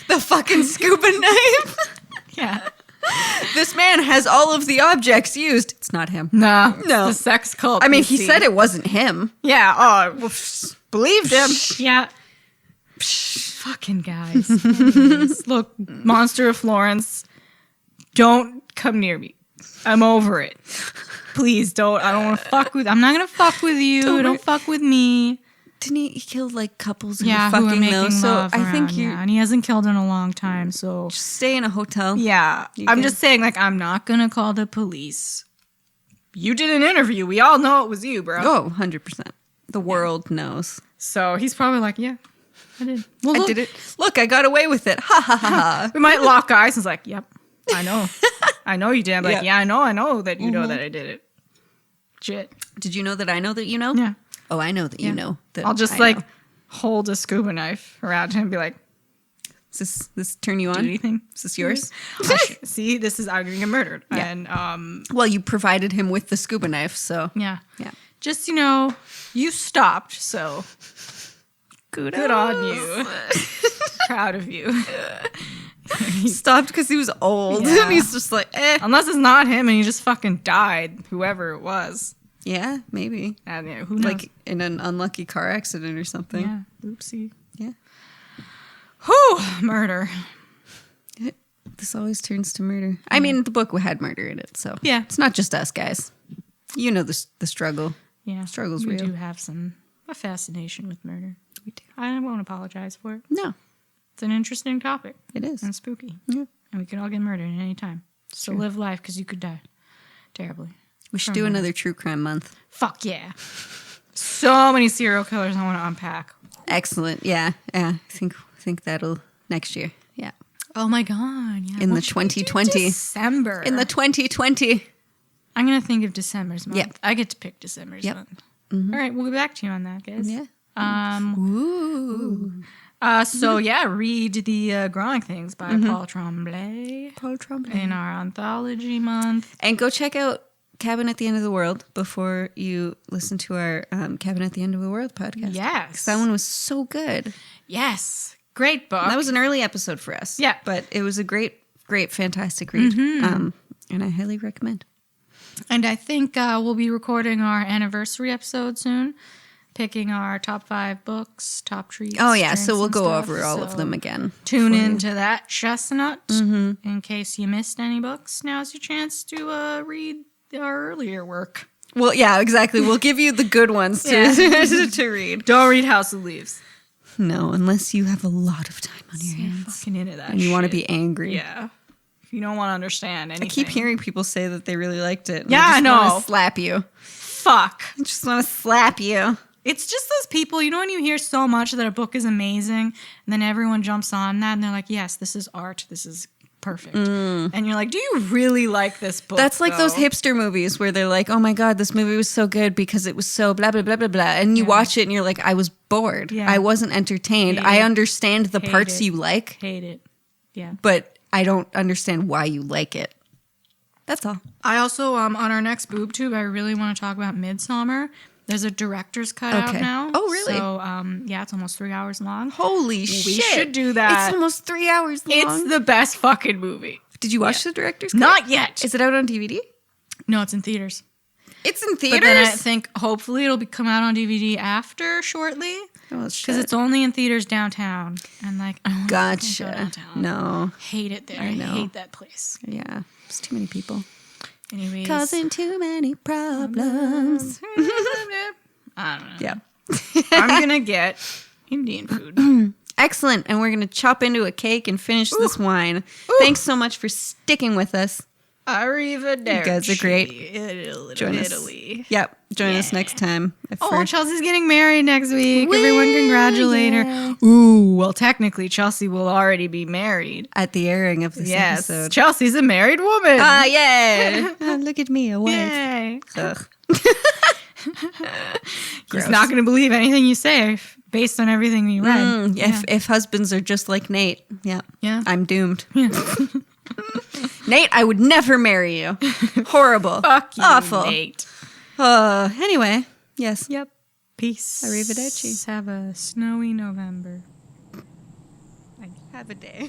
B: The fucking scuba knife.
A: Yeah.
B: This man has all of the objects used. It's not him.
A: No.
B: No.
A: The sex cult.
B: I mean, he
A: PC.
B: said it wasn't him.
A: Yeah. Oh, well,
B: Believed him.
A: yeah. Fucking guys. Anyways, look, Monster of Florence, don't come near me. I'm over it. Please don't. I don't want to fuck with. I'm not gonna fuck with you. Don't fuck with me.
B: Didn't he kill like couples who
A: Yeah,
B: were
A: who are
B: fucking
A: making
B: though? So
A: love
B: I think
A: around,
B: you
A: yeah, and he hasn't killed in a long time. So
B: just stay in a hotel.
A: yeah,
B: You
A: I'm
B: can-
A: just saying, like, I'm not gonna call the police. You did an interview. We all know it was you, bro.
B: Oh, 100%. The world knows.
A: So he's probably like, yeah, I did. Well,
B: I
A: look,
B: did it. Look, I got away with it. Ha ha ha ha.
A: We might lock eyes. And it's like, yep, I know. I know you did. I'm like,
B: Yeah.
A: yeah, I know that you know that I did it. Shit.
B: Did you know that I know that you know?
A: Yeah.
B: Oh, I know that you know. That
A: I'll just
B: I
A: like
B: know.
A: hold a scuba knife around him and be like,
B: Does this turn you
A: do
B: on?
A: anything?
B: Is this yours?
A: See, this is I'm gonna get murdered.
B: Yeah.
A: And
B: Well, you provided him with the scuba knife, so
A: yeah.
B: yeah.
A: Just, you stopped, so good on you. Proud of you.
B: Stopped because he was old,
A: Yeah.
B: and he's just like, eh.
A: Unless it's not him and he just fucking died, whoever it was.
B: Yeah, maybe.
A: And who knows?
B: Like in an unlucky car accident or something.
A: yeah. Oopsie.
B: Yeah.
A: Whew, murder.
B: This always turns to murder. I mean, the book had murder in it, so
A: Yeah.
B: it's not just us guys. You know the struggle.
A: Yeah.
B: Struggle's
A: we
B: real.
A: do have a fascination with murder.
B: We do.
A: I won't apologize for it.
B: No,
A: It's an interesting topic
B: it is.
A: and spooky.
B: Yeah.
A: And we could all get murdered at any time. So live life because you could die terribly.
B: We should
A: From
B: do
A: murder.
B: another true crime month.
A: Fuck yeah. So many serial killers I want to unpack.
B: Excellent. Yeah. Yeah. I think that'll next year. Yeah.
A: Oh my God. Yeah.
B: In the
A: What should we do
B: 2020.
A: December.
B: In the 2020.
A: I'm going to think of December's month.
B: Yep.
A: I get to pick December's
B: Yep.
A: month. All right. We'll get back to you on that, guys.
B: Yeah.
A: Um,
B: Ooh.
A: So yeah, read the Growing Things by Paul Tremblay
B: Paul Tremblay.
A: in our anthology month.
B: And go check out Cabin at the End of the World before you listen to our Cabin at the End of the World podcast.
A: Yes.
B: 'Cause that one was so good.
A: Yes. Great book.
B: That was an early episode for us.
A: Yeah.
B: But it was a great, fantastic read. And I highly recommend.
A: And I think we'll be recording our anniversary episode soon, picking our top 5 books, top treats.
B: Oh, yeah.
A: drinks,
B: So we'll
A: and
B: go
A: stuff.
B: over all of
A: So
B: them again.
A: Tune
B: for you.
A: into that, chestnut, in case you missed any books. Now's your chance to read our earlier work.
B: Well, yeah, exactly. We'll give you the good ones to, to read.
A: Don't read House of Leaves.
B: No, unless you have a lot of time on your
A: You're
B: hands
A: fucking into that
B: and you want to
A: shit.
B: be angry.
A: Yeah. If you don't want to understand anything.
B: I keep hearing people say that they really liked it. and
A: Yeah, I
B: just wanna
A: know.
B: slap you.
A: Fuck.
B: I just want to slap you.
A: It's just those people, when you hear so much that a book is amazing, and then everyone jumps on that, and they're like, yes, this is art. This is perfect. And you're like, do you really like this book?
B: That's like those
A: though?
B: hipster movies where they're like, oh my God, this movie was so good because it was so blah, blah, blah, blah, blah. And you watch it and you're like, I was bored.
A: Yeah.
B: I wasn't entertained.
A: Hate
B: I
A: it.
B: understand the
A: Hate
B: parts
A: it.
B: you like,
A: Hate it. Yeah.
B: but I don't understand why you like it. That's all.
A: I also, on our next boob tube, I really want to talk about Midsummer. There's a director's cut out
B: Okay.
A: now.
B: Oh, really?
A: So, yeah, it's almost 3 hours long.
B: Holy shit.
A: should do that.
B: It's almost 3 hours long.
A: It's the best fucking movie.
B: Did you watch the director's cut?
A: Not yet.
B: Is it out on DVD?
A: No, it's in theaters.
B: It's in
A: But
B: theaters?
A: then I think hopefully it'll come out on DVD after shortly.
B: Oh,
A: Because
B: shit.
A: it's only in theaters downtown. And like, I don't wanna fucking go
B: Gotcha.
A: downtown.
B: No.
A: Hate it there.
B: I
A: I
B: know.
A: hate that place.
B: Yeah. It's too many people.
A: Anyways.
B: Causing too many problems.
A: I don't know.
B: Yeah.
A: I'm going to get Indian food.
B: Excellent. And we're going to chop into a cake and finish this wine.
A: Ooh.
B: Thanks so much for sticking with us.
A: Arrivederci.
B: You guys are great. Join
A: Italy.
B: us. Yep. Join us next time.
A: Chelsea's getting married next week.
B: Woo,
A: Everyone congratulate
B: yeah.
A: her. Ooh, well, technically, Chelsea will already be married.
B: At the airing of this episode.
A: Chelsea's a married woman.
B: Ah, yeah. Oh, look at me, a wife.
A: Yay.
B: Ugh.
A: He's not going to believe anything you say based on everything we read.
B: If husbands are just like Nate, yeah, I'm doomed.
A: Yeah.
B: Nate, I would never marry you. Horrible.
A: Fuck you,
B: Awful.
A: Nate.
B: Anyway, yes.
A: Yep. Peace.
B: Arrivederci.
A: Have a snowy November.
B: Have a day.